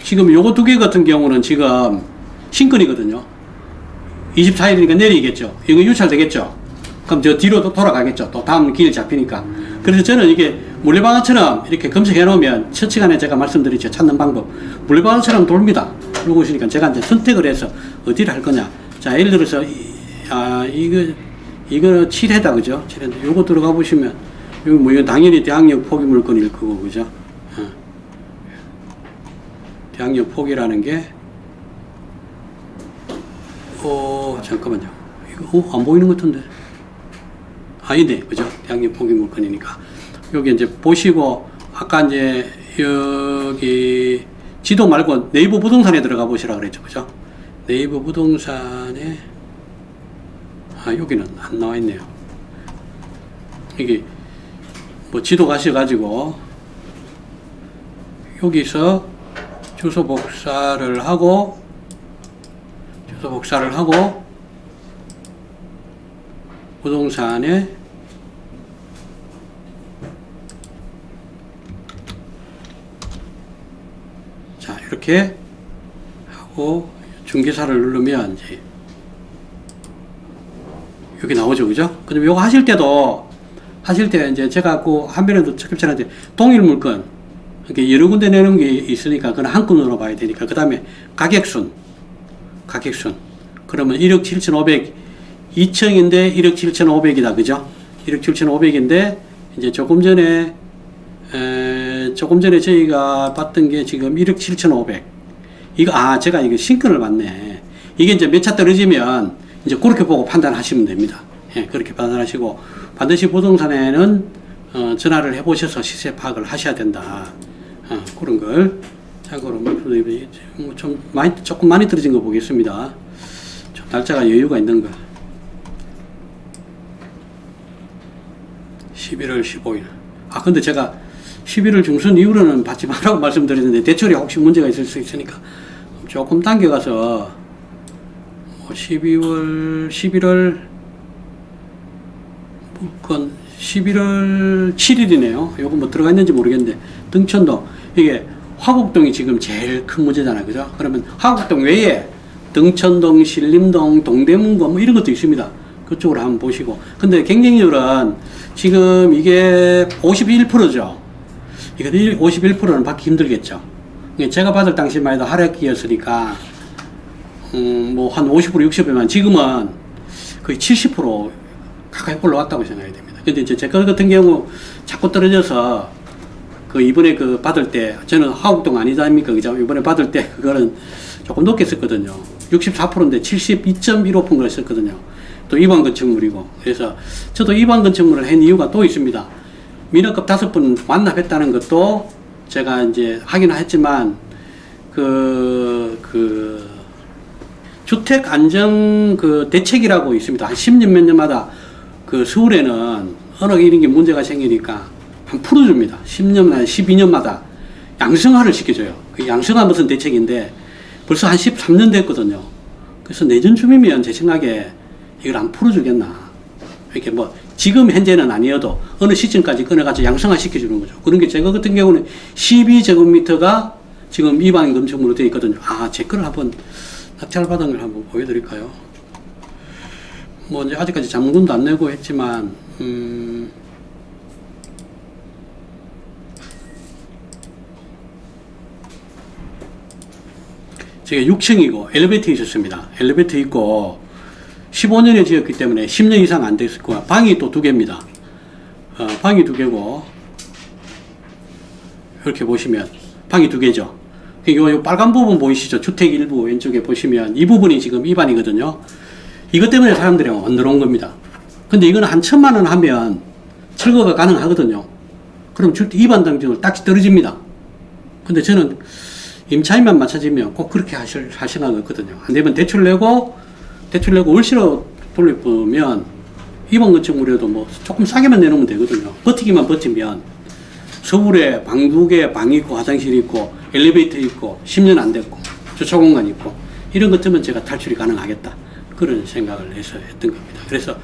지금 요거 두 개 같은 경우는 지금 신건이거든요. 24일이니까 내리겠죠. 이거 유찰되겠죠. 그럼 저 뒤로 또 돌아가겠죠. 또 다음 길 잡히니까. 그래서 저는 이게 물레방아처럼 이렇게 검색해 놓으면 첫 시간에 제가 말씀드렸죠. 찾는 방법. 물레방아처럼 돌립니다. 그러고 오시니까 제가 이제 선택을 해서 어디를 할 거냐. 자, 예를 들어서, 이거 7회다, 그죠? 7회인데 요거 들어가 보시면, 여기 뭐, 이건 당연히 대학력 포기 물건일 거고, 그죠? 대학력 포기라는 게, 잠깐만요. 이거, 안 보이는 것 같은데. 있네. 그죠? 대학용 포기물건이니까. 여기 이제 보시고, 아까 이제 여기 지도 말고 네이버 부동산에 들어가 보시라 그랬죠. 그죠? 네이버 부동산에, 여기는 안 나와 있네요. 이게 뭐 지도 가셔가지고, 여기서 주소 복사를 하고, 부동산에 자 이렇게 하고 중개사를 누르면 이제 여기 나오죠. 그죠? 그럼 요거 하실 때 이제 제가 그 한편에도 적립자한테 동일 물건 이렇게 여러 군데 내는 게 있으니까 그건 한 건으로 봐야 되니까 그 다음에 가격순 그러면 1억 7,500 2층인데 1억 7,500이다. 그죠? 1억 7,500인데 이제 조금 전에 저희가 봤던 게 지금 1억 7,500 이거 제가 이거 신권을 봤네. 이게 이제 몇 차 떨어지면 이제 그렇게 보고 판단하시면 됩니다. 예, 그렇게 판단하시고 반드시 부동산에는 전화를 해보셔서 시세 파악을 하셔야 된다. 그런 걸 참고로 조금 많이 떨어진 거 보겠습니다. 좀 날짜가 여유가 있는 거. 11월 15일. 근데 제가 11월 중순 이후로는 받지 말라고 말씀드렸는데 대출에 혹시 문제가 있을 수 있으니까 조금 당겨가서 11월 물건 11월 7일이네요. 요거 뭐 들어가 있는지 모르겠는데 등촌동 이게 화곡동이 지금 제일 큰 문제잖아요. 그죠? 그러면 화곡동 외에 등촌동, 신림동, 동대문고 뭐 이런 것도 있습니다. 그쪽으로 한번 보시고. 근데 경쟁률은 지금 이게 51%죠. 이거 51%는 받기 힘들겠죠. 제가 받을 당시만 해도 하락기였으니까 뭐 한 50% 60%만 지금은 거의 70% 가까이 올라왔다고 생각이 됩니다. 근데 이제 제 거 같은 경우 자꾸 떨어져서 그 이번에 그 받을 때 저는 화곡동 아니다 아닙니까? 그죠? 이번에 받을 때 그거는 조금 높게 썼거든요. 64%인데 72.15%를 썼거든요. 또 이반 건축물이고. 그래서 저도 이반 건축물을 한 이유가 또 있습니다. 민원급 5번 완납했다는 것도 제가 이제 하긴 했지만 주택 안정 대책이라고 있습니다. 한 10년 몇 년마다 그 서울에는 어느 이런 게 문제가 생기니까 한 풀어줍니다. 10년, 12년마다 양성화를 시켜줘요. 그 양성화 무슨 대책인데 벌써 한 13년 됐거든요. 그래서 내년쯤이면 제 생각에 이걸 안 풀어주겠나. 이렇게 뭐 지금 현재는 아니어도 어느 시점까지 끊어가지고 양성화 시켜주는 거죠. 그런 게 제가 같은 경우는 12제곱미터가 지금 일반 건축물로 되어 있거든요. 제 거를 한번 낙찰받은 걸 한번 보여드릴까요? 뭐 이제 아직까지 잔금도 안 내고 했지만 제가 6층이고 엘리베이터 있었습니다. 엘리베이터 있고 15년에 지었기 때문에 10년 이상 안 됐을 거야. 방이 또 2개입니다. 방이 2개고 이렇게 보시면 방이 2개죠. 요 빨간 부분 보이시죠? 주택 일부 왼쪽에 보시면 이 부분이 지금 입안이거든요. 이것 때문에 사람들이 안 들어온 겁니다. 근데 이거는 한 1,000만 원 하면 철거가 가능하거든요. 그럼 입안 등급을 딱 떨어집니다. 근데 저는 임차인만 맞춰지면 꼭 그렇게 하실 생각이 없거든요. 안 되면 대출 내고 월세로 돌려보면 입안 건축물에도 뭐 조금 싸게만 내놓으면 되거든요. 버티기만 버티면 서울에 방 2개, 방 있고 화장실 있고 엘리베이터 있고 10년 안 됐고 주차 공간 있고 이런 것들은 제가 탈출이 가능하겠다. 그런 생각을 해서 했던 겁니다. 그래서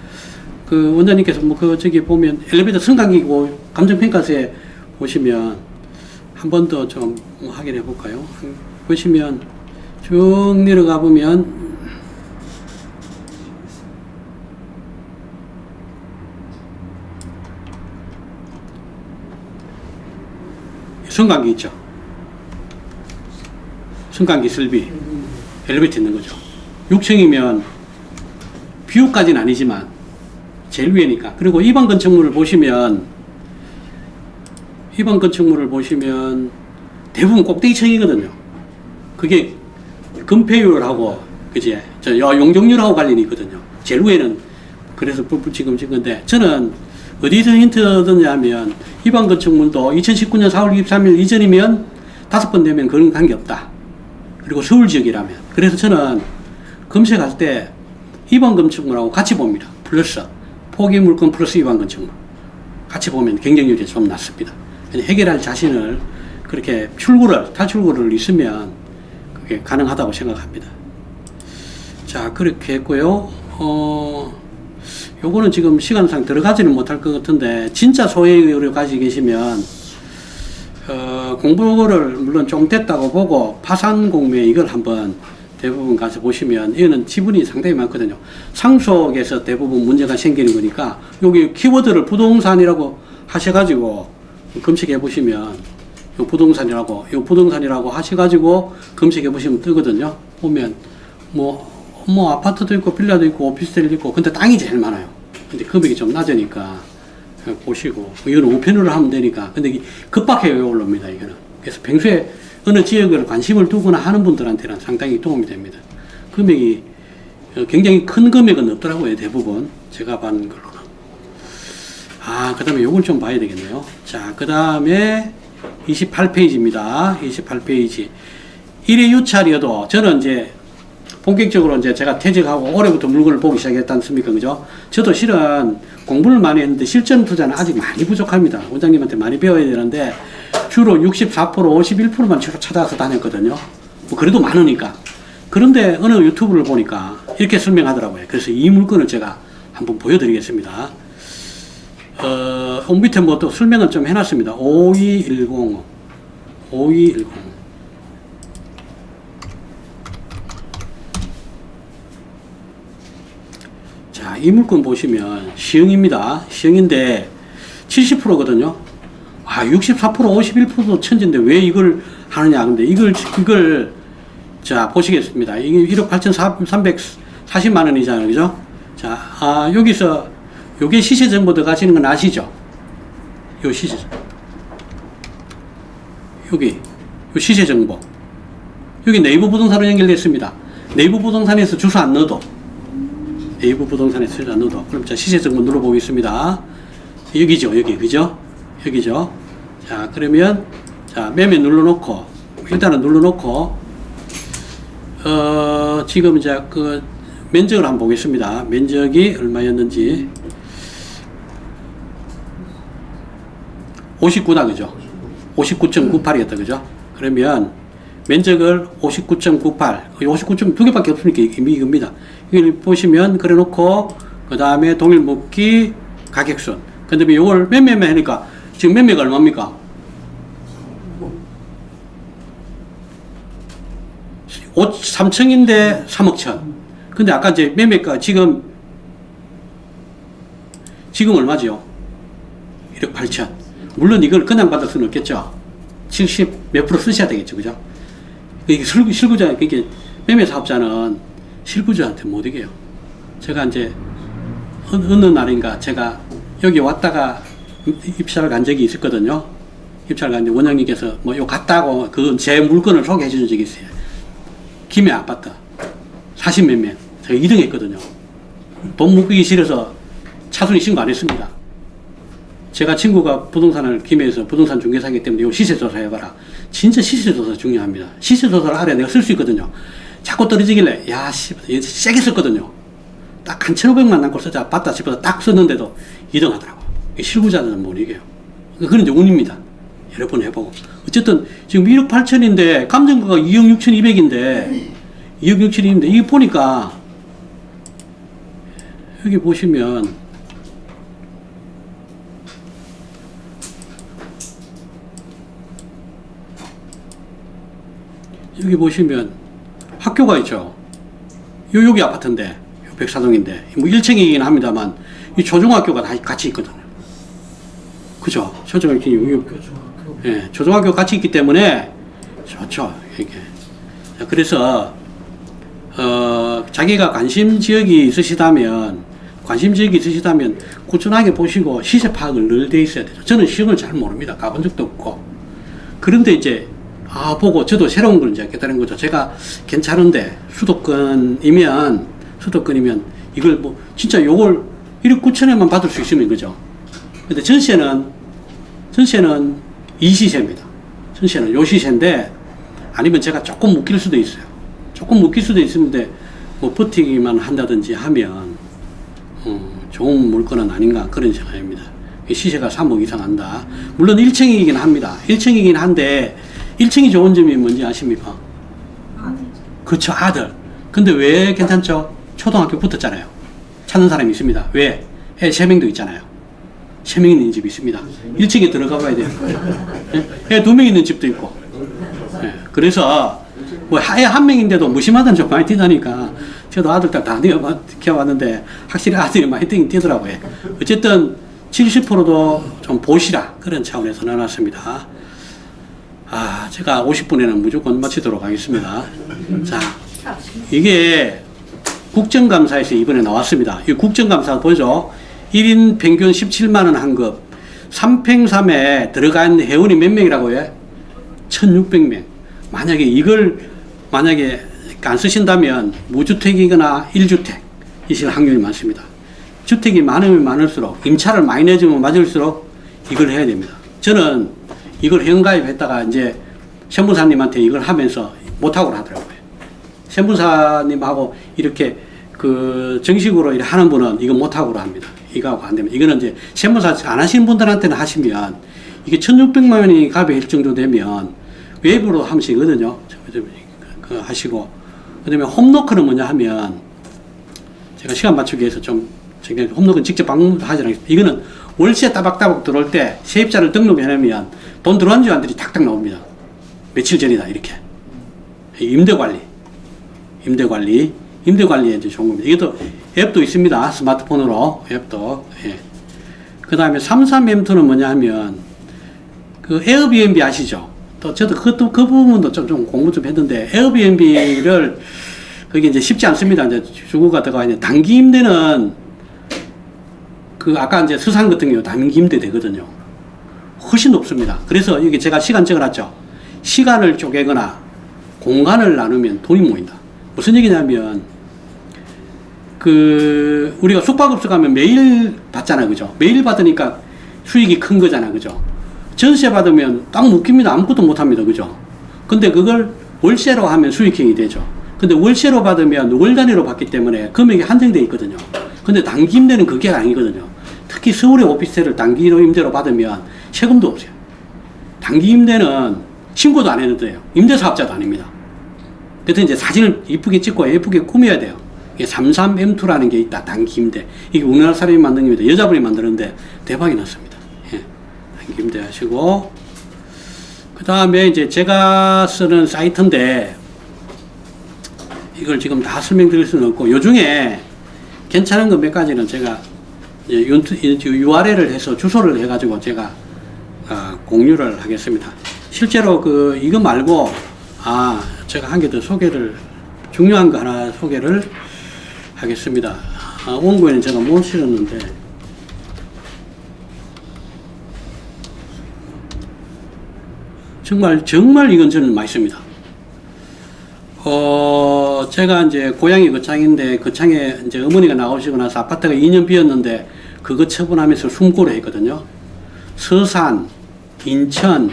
그 원장님께서 뭐 저기 보면 엘리베이터 승강기고 감정평가서에 보시면 한 번 더 좀 확인해 볼까요? 보시면 쭉 내려가 보면 승강기 있죠. 승강기 설비 엘리베이터 있는 거죠. 6층이면 비율까지는 아니지만 제일 위에니까. 그리고 일반 건축물을 보시면 대부분 꼭대기층이거든요. 그게 건폐율하고 그지 용적률하고 관련이 있거든요. 제일 위에는 그래서 지금 찍은 건데, 저는 어디서 힌트 얻었냐면, 이번 건축물도 2019년 4월 23일 이전이면 5번 내면 그런 관계없다. 그리고 서울 지역이라면. 그래서 저는 검색할 때 이번 건축물하고 같이 봅니다. 플러스. 포기 물건 플러스 이번 건축물. 같이 보면 경쟁률이 좀 낮습니다. 해결할 자신을 그렇게 탈출구를 있으면 그게 가능하다고 생각합니다. 자, 그렇게 했고요. 요거는 지금 시간상 들어가지는 못할 것 같은데, 진짜 소액으로 가지고 계시면, 공부를 물론 좀 됐다고 보고, 파산 공매 이걸 한번 대부분 가서 보시면, 이거는 지분이 상당히 많거든요. 상속에서 대부분 문제가 생기는 거니까, 여기 키워드를 부동산이라고 하셔가지고, 검색해 보시면, 요 부동산이라고 하셔가지고, 검색해 보시면 뜨거든요. 보면, 뭐 아파트도 있고 빌라도 있고 오피스텔도 있고, 근데 땅이 제일 많아요. 근데 금액이 좀 낮으니까 보시고, 이거는 5편으로 하면 되니까. 근데 급박하게 올라옵니다, 이거는. 그래서 평소에 어느 지역을 관심을 두거나 하는 분들한테는 상당히 도움이 됩니다. 금액이 굉장히 큰 금액은 없더라고요, 대부분 제가 본 걸로는. 그 다음에 요걸 좀 봐야 되겠네요. 자, 그 다음에 28페이지입니다 28페이지 1회 유찰이어도, 저는 이제 본격적으로 이제 제가 퇴직하고 올해부터 물건을 보기 시작했지 않습니까? 그죠? 저도 실은 공부를 많이 했는데 실전 투자는 아직 많이 부족합니다. 원장님한테 많이 배워야 되는데, 주로 64%, 51%만 주로 찾아서 다녔거든요. 뭐 그래도 많으니까. 그런데 어느 유튜브를 보니까 이렇게 설명하더라고요. 그래서 이 물건을 제가 한번 보여드리겠습니다. 밑에 뭐 또 설명을 좀 해놨습니다. 5210. 자, 이 물건 보시면 시형입니다. 시형인데 70%거든요. 64%, 51%도 천진데 왜 이걸 하느냐. 근데 이걸 자, 보시겠습니다. 이게 1억 8,340만 원이잖아요. 그죠? 자, 여기서 요게 시세 정보 들어가시는 건 아시죠? 요 시세. 요 시세 정보. 여기 네이버 부동산으로 연결됐습니다. 네이버 부동산에서 주소 안 넣어도, 그럼 자, 시세 정보 눌러보겠습니다. 여기죠, 여기. 그죠? 여기죠. 자, 그러면, 자, 매매 눌러놓고, 일단은 눌러놓고, 지금 이제 그 면적을 한번 보겠습니다. 면적이 얼마였는지. 59다, 그죠? 59.98이었다, 그죠? 그러면 면적을 59.98, 59점 두 개밖에 없으니까 이겁니다. 이걸 보시면 그래놓고, 그 다음에 동일 묶기 가격선. 근데 이걸 매매만 하니까 지금 매매가 얼마입니까? 3층인데 3억 천. 근데 아까 이제 매매가 지금 얼마죠? 1억 8천. 물론 이걸 그냥 받을 수는 없겠죠. 70 몇 프로 쓰셔야 되겠죠. 그죠? 이게 실구자, 이게 매매 사업자는 실구자한테 못 이겨요. 제가 이제 어느 날인가 제가 여기 왔다가 입찰을 간 적이 있었거든요. 입찰을 갔는데 원장님께서 뭐 요 갔다고 그 제 물건을 소개해 주신 적이 있어요. 김해 아파트 40몇 명. 제가 2등 했거든요. 돈 묶기 싫어서 차순위 신고 안 했습니다. 제가 친구가 부동산을 김해에서 부동산 중개사이기 때문에 요 시세조사 해봐라. 진짜 시세조사 중요합니다. 시세조사를 알아야 내가 쓸 수 있거든요. 자꾸 떨어지길래, 야, 세게 썼거든요. 딱 한 1,500만 남고 쓰자, 봤다 싶어서 딱 썼는데도 2등 하더라고. 실구자들은 못 이겨요. 그건 이제 운입니다. 여러 번 해보고. 어쨌든, 지금 1억 8천인데, 감정가가 2억 6,200인데, 2억 6,200인데, 이게 보니까, 여기 보시면, 여기 보시면 학교가 있죠. 여기 아파트인데, 백사동인데, 뭐 1층이긴 합니다만, 이 초중학교가 다 같이 있거든요. 그죠? 초중학교, 예, 초중학교 같이 있기 때문에 좋죠. 이게. 그래서, 자기가 관심 지역이 있으시다면, 꾸준하게 보시고 시세 파악을 늘 돼 있어야 되죠. 저는 시험을 잘 모릅니다. 가본 적도 없고. 그런데 이제, 보고 저도 새로운 걸 이제 깨달은 거죠. 제가 괜찮은데 수도권이면 이걸 뭐 진짜 요걸 1억 9천에만 받을 수 있으면 그죠. 근데 전세는 이 시세입니다. 전세는 요 시세인데 아니면 제가 조금 묶일 수도 있어요. 조금 묶일 수도 있는데 뭐 버티기만 한다든지 하면 좋은 물건은 아닌가 그런 생각입니다. 시세가 3억 이상 한다. 물론 1층이긴 합니다. 1층이긴 한데 1층이 좋은 점이 뭔지 아십니까? 그쵸, 아들. 근데 왜 괜찮죠? 초등학교 붙었잖아요. 찾는 사람이 있습니다. 왜? 애 3명도 있잖아요. 3명 있는 집이 있습니다. 1층에 들어가 봐야 돼요. 애 2명 있는 집도 있고. 예, 그래서 뭐 애 1명인데도 무심하다는 좀 많이 뛰다니까 저도 아들 다 키워봤는데 확실히 아들이 많이 뛰더라고요. 어쨌든 70%도 좀 보시라 그런 차원에서 넣어놨습니다. 제가 50분에는 무조건 마치도록 하겠습니다. 자, 이게 국정감사에서 이번에 나왔습니다. 이 국정감사 보죠. 1인 평균 17만원 한급, 3평3에 들어간 회원이 몇 명이라고요? 1600명. 만약에 안 쓰신다면 무주택이거나 1주택이실 확률이 많습니다. 주택이 많으면 많을수록, 임차를 많이 내주면 맞을수록 이걸 해야 됩니다. 저는 이걸 회원가입했다가 이제 세무사님한테 이걸 하면서 못하고 하더라고요. 세무사님하고 이렇게 정식으로 이렇게 하는 분은 이거 못하고 합니다. 이거하고 안 됩니다. 이거는 이제 세무사 안 하시는 분들한테는 하시면 이게 1600만 원이 가입할 정도 되면 외부로 하시거든요. 하시고. 그 다음에 홈노크는 뭐냐 하면 제가 시간 맞추기 위해서 홈노크는 직접 방문하지 않겠습니다. 이거는 월세 따박따박 들어올 때 세입자를 등록해놓으면 돈 들어간 지안들이 탁탁 나옵니다. 며칠 전이다, 이렇게. 임대관리에 이제 좋은 겁니다. 이것도 앱도 있습니다. 스마트폰으로 앱도. 예. 그 다음에 33M2는 뭐냐 하면 에어비앤비 아시죠? 또 저도 그 부분도 좀 공부 좀 했는데 에어비앤비를 그게 이제 쉽지 않습니다. 이제 주거가 들어가 있는 단기 임대는 아까 이제 서산 같은 경우 단기 임대 되거든요. 훨씬 높습니다. 그래서 여기 제가 시간 적어놨죠. 시간을 쪼개거나 공간을 나누면 돈이 모인다. 무슨 얘기냐면 우리가 숙박업소 가면 매일 받잖아, 그죠? 매일 받으니까 수익이 큰 거잖아, 그죠? 전세 받으면 딱 묶입니다. 아무것도 못 합니다, 그죠? 근데 그걸 월세로 하면 수익형이 되죠. 근데 월세로 받으면 월 단위로 받기 때문에 금액이 한정되어 있거든요. 근데 단기 임대는 그게 아니거든요. 특히 서울의 오피스텔을 단기로 임대로 받으면 세금도 없어요. 단기 임대는 신고도 안 해도 돼요. 임대사업자도 아닙니다. 그래서 이제 사진을 이쁘게 찍고 예쁘게 꾸며야 돼요. 이게 33M2라는 게 있다. 단기 임대. 이게 우리나라 사람이 만든 겁니다. 여자분이 만드는데 대박이 났습니다. 예. 단기 임대 하시고. 그 다음에 이제 제가 쓰는 사이트인데 이걸 지금 다 설명드릴 수는 없고 요 중에 괜찮은 거 몇 가지는 제가 URL을 해서 주소를 해가지고 제가 공유를 하겠습니다. 실제로 이거 말고 제가 한 개 더 중요한 거 하나 소개를 하겠습니다. 원고에는 제가 못 실었는데 정말 이건 저는 맛있습니다. 제가 이제 고향이 거창인데 거창에 이제 어머니가 나오시고 나서 아파트가 2년 비었는데 그거 처분하면서 숨고를 했거든요. 서산, 인천,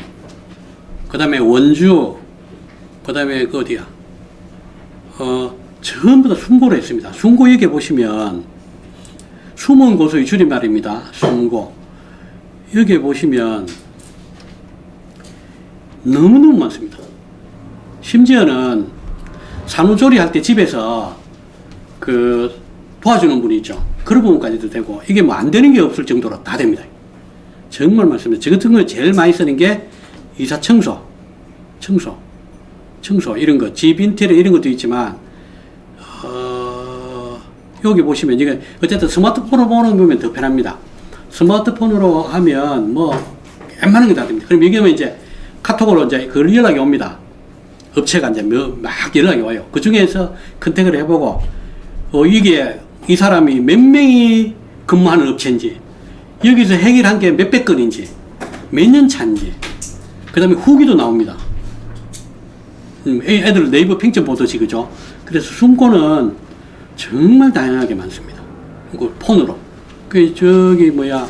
그 다음에 원주, 그 다음에 어디야? 전부 다 숨고를 했습니다. 숨고 여기 보시면 숨은 고소의 줄임말입니다. 숨고. 여기 보시면 너무너무 많습니다. 심지어는 산후조리 할 때 집에서 도와주는 분이 있죠. 그런 부분까지도 되고 이게 뭐 안 되는 게 없을 정도로 다 됩니다. 정말 많습니다. 저 같은 거 제일 많이 쓰는 게 이사 청소 이런 거, 집 인테리어 이런 것도 있지만 여기 보시면 이게 어쨌든 스마트폰으로 보면 더 편합니다. 스마트폰으로 하면 뭐 웬만한 게 다 됩니다. 그럼 여기 오면 이제 카톡으로 이제 그 연락이 옵니다. 업체가 이제 막 연락이 와요. 그 중에서 컨택을 해보고 이게 이 사람이 몇 명이 근무하는 업체인지 여기서 해결한 게 몇백 건인지 몇 년 차인지 그 다음에 후기도 나옵니다. 애들 네이버 평점 보듯이 그죠? 그래서 숨고는 정말 다양하게 많습니다. 폰으로 그 저기 뭐야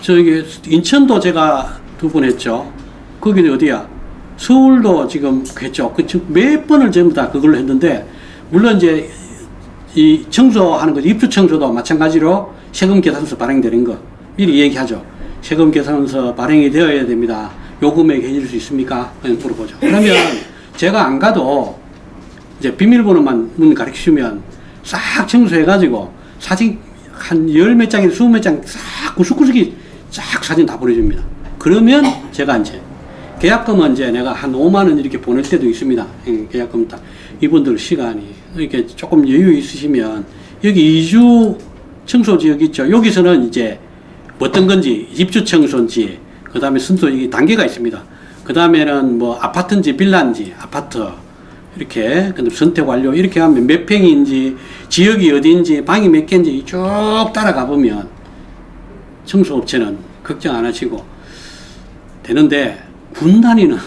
저기 인천도 제가 2번 했죠. 거기는 어디야? 서울도 지금 했죠. 몇 번을 전부 다 그걸로 했는데 물론 이제 이 청소하는 거 입주 청소도 마찬가지로 세금 계산서 발행되는 거 미리 얘기하죠. 세금 계산서 발행이 되어야 됩니다. 요금액 해줄 수 있습니까? 물어보죠. 그러면 제가 안 가도 이제 비밀번호만 문 가르치시면 싹 청소해가지고 사진 한 10몇 장에 20몇 장 싹 구석구석이 싹 사진 다 보내줍니다. 그러면 제가 이제 계약금은 이제 내가 한 5만원 이렇게 보낼 때도 있습니다. 계약금 딱 이분들 시간이 이렇게 조금 여유 있으시면 여기 2주 청소 지역 있죠. 여기서는 이제 어떤 건지 입주 청소인지 그 다음에 순서 이게 단계가 있습니다. 그 다음에는 뭐 아파트인지 빌라인지 아파트 이렇게 선택 완료 이렇게 하면 몇 평인지 지역이 어디인지 방이 몇 개인지 쭉 따라가 보면 청소업체는 걱정 안 하시고 되는데 군 단위는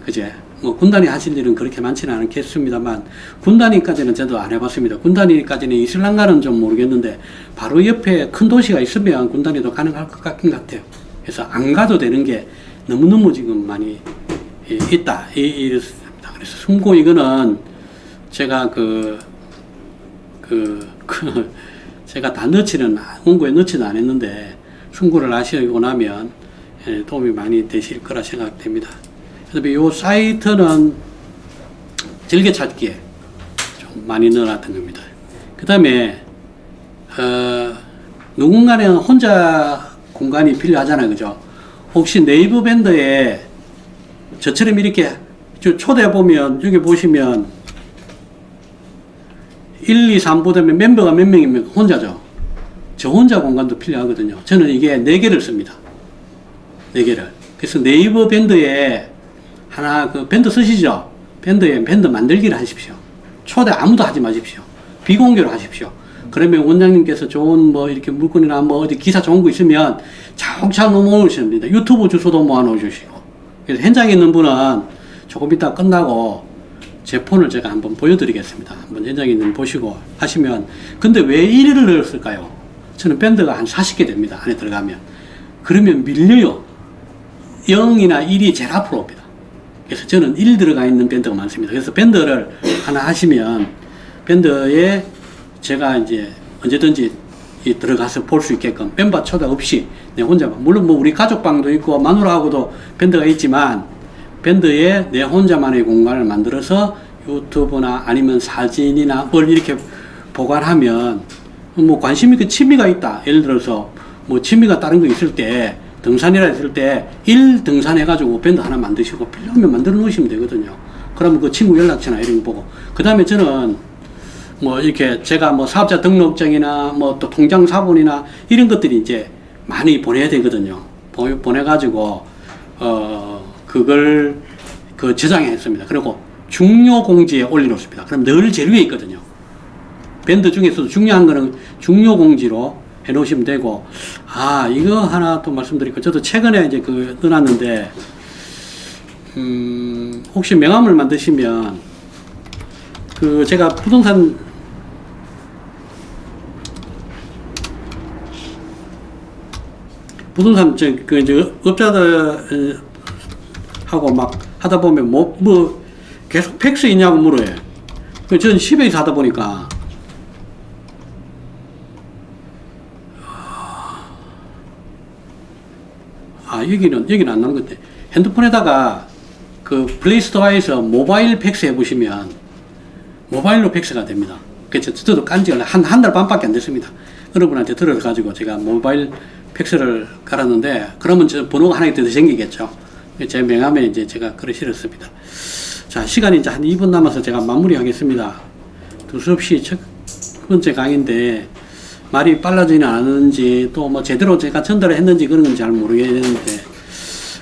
그제 뭐 군 단위 하실 일은 그렇게 많지는 않겠습니다만 군 단위까지는 저도 안 해봤습니다. 군 단위까지는 있을랑가는 좀 모르겠는데 바로 옆에 큰 도시가 있으면 군 단위도 가능할 것 같긴 같아요. 그래서 안 가도 되는 게 너무너무 지금 많이 있다 이렇습니다. 그래서 숨고 이거는 제가 제가 다 원고에 넣지는 않았는데 숨고를 하시고 나면 도움이 많이 되실 거라 생각됩니다. 그다음에 요 사이트는 즐겨찾기에 좀 많이 넣어놨던 겁니다. 그 다음에 누군가는 혼자 공간이 필요하잖아요, 그죠? 혹시 네이버 밴드에 저처럼 이렇게 초대해 보면 여기 보시면 1, 2, 3 보다면 멤버가 몇 명이면 혼자죠. 저 혼자 공간도 필요하거든요. 저는 이게 4개를 씁니다. 4개를. 그래서 네이버 밴드에 하나 밴드 쓰시죠? 밴드에 밴드 만들기를 하십시오. 초대 아무도 하지 마십시오. 비공개로 하십시오. 그러면 원장님께서 좋은 뭐 이렇게 물건이나 뭐 어디 기사 좋은 거 있으면 차곡차곡 넘어오시면 됩니다. 유튜브 주소도 모아놓으시고. 그래서 현장에 있는 분은 조금 이따 끝나고 제 폰을 제가 한번 보여드리겠습니다. 한번 현장에 있는 분 보시고 하시면. 근데 왜 1위를 넣었을까요? 저는 밴드가 한 40개 됩니다. 안에 들어가면. 그러면 밀려요. 0이나 1이 제일 앞으로 옵니다. 그래서 저는 1 들어가 있는 밴드가 많습니다. 그래서 밴드를 하나 하시면 밴드에 제가 이제 언제든지 들어가서 볼 수 있게끔 멤버 초대 없이 내 혼자만, 물론 뭐 우리 가족방도 있고 마누라하고도 밴드가 있지만 밴드에 내 혼자만의 공간을 만들어서 유튜브나 아니면 사진이나 뭘 이렇게 보관하면 뭐 관심이 취미가 있다. 예를 들어서 뭐 취미가 다른 거 있을 때 등산이라 했을 때 1 등산해가지고 밴드 하나 만드시고 필요하면 만들어 놓으시면 되거든요. 그러면 그 친구 연락처나 이런 거 보고. 그 다음에 저는 뭐 이렇게 제가 뭐 사업자 등록증이나 뭐 또 통장 사본이나 이런 것들이 이제 많이 보내야 되거든요. 보내가지고, 그걸 저장했습니다. 그리고 중요 공지에 올려놓습니다. 그럼 늘 제일 위에 있거든요. 밴드 중에서도 중요한 거는 중요 공지로 해놓으시면 되고, 이거 하나 또 말씀드리고, 저도 최근에 이제 넣어놨는데, 혹시 명함을 만드시면, 제가 부동산, 업자들, 하고 막 하다 보면 계속 팩스 있냐고 물어요. 저는 10에서 하다 보니까, 여기는 안 나온 건데, 핸드폰에다가 플레이스토어에서 모바일 팩스 해보시면, 모바일로 팩스가 됩니다. 그래서 저도 깐지가 한 달 반밖에 안 됐습니다. 여러분한테 들어가지고 제가 모바일 팩스를 깔았는데, 그러면 저 번호가 하나 더 생기겠죠. 제 명함에 이제 제가 글을 실었습니다. 자, 시간이 이제 한 2분 남아서 제가 마무리하겠습니다. 두서없이 첫 번째 강의인데, 말이 빨라지는 않았는지, 또 뭐 제대로 제가 전달을 했는지 그런 건 잘 모르겠는데,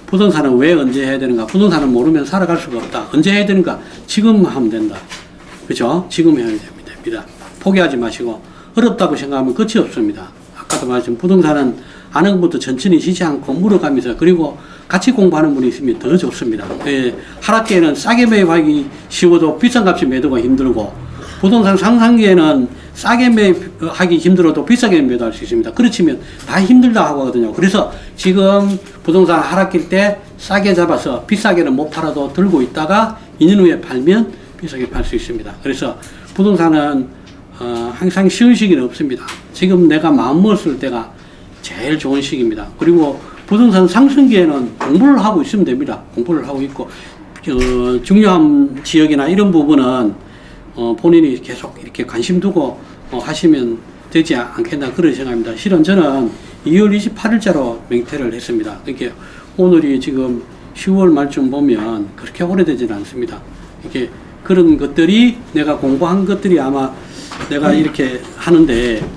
부동산은 왜 언제 해야 되는가? 부동산은 모르면 살아갈 수가 없다. 언제 해야 되는가? 지금 하면 된다. 그죠? 지금 해야 됩니다. 포기하지 마시고, 어렵다고 생각하면 끝이 없습니다. 아까도 말했지만 부동산은 아는 것부터 천천히 쉬지 않고 물어가면서, 그리고 같이 공부하는 분이 있으면 더 좋습니다. 하락기에는 싸게 매입하기 쉬워도 비싼 값에 매도가 힘들고, 부동산 상승기에는 싸게 매입하기 힘들어도 비싸게 매도할 수 있습니다. 그렇지만 다 힘들다 하고 하거든요. 그래서 지금 부동산 하락길 때 싸게 잡아서 비싸게는 못 팔아도 들고 있다가 2년 후에 팔면 비싸게 팔 수 있습니다. 그래서 부동산은 항상 쉬운 시기는 없습니다. 지금 내가 마음 먹었을 때가 제일 좋은 시기입니다. 그리고 부동산 상승기에는 공부를 하고 있으면 됩니다. 공부를 하고 있고 중요한 지역이나 이런 부분은 본인이 계속 이렇게 관심 두고 하시면 되지 않겠나 그런 생각입니다. 실은 저는 2월 28일자로 맹퇴를 했습니다. 그러니까 오늘이 지금 10월 말쯤 보면 그렇게 오래되지는 않습니다. 이렇게 그런 것들이 내가 공부한 것들이 아마 내가 이렇게 하는데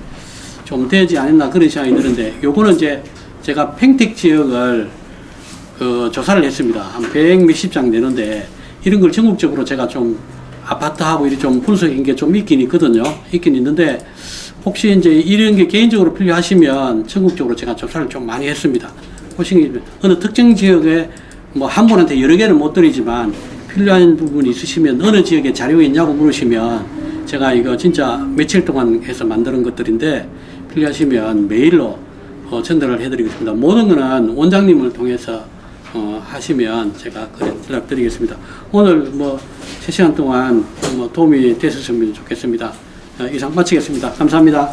좀 되지 않았나 그런 생각이 드는데 요거는 이제 제가 평택 지역을 조사를 했습니다. 한 100 몇십 장 되는데 이런 걸 전국적으로 제가 좀 아파트하고 이렇게 좀 분석한 게 좀 있긴 있거든요. 있긴 있는데 혹시 이제 이런 게 개인적으로 필요하시면 전국적으로 제가 조사를 좀 많이 했습니다. 혹시 어느 특정 지역에 뭐 한 분한테 여러 개는 못 드리지만 필요한 부분이 있으시면 어느 지역에 자료가 있냐고 물으시면 제가 이거 진짜 며칠 동안 해서 만드는 것들인데 필요하시면 메일로 전달을 해드리겠습니다. 모든 거는 원장님을 통해서 하시면 제가 연락드리겠습니다. 오늘 뭐 3시간 동안 뭐 도움이 되셨으면 좋겠습니다. 이상 마치겠습니다. 감사합니다.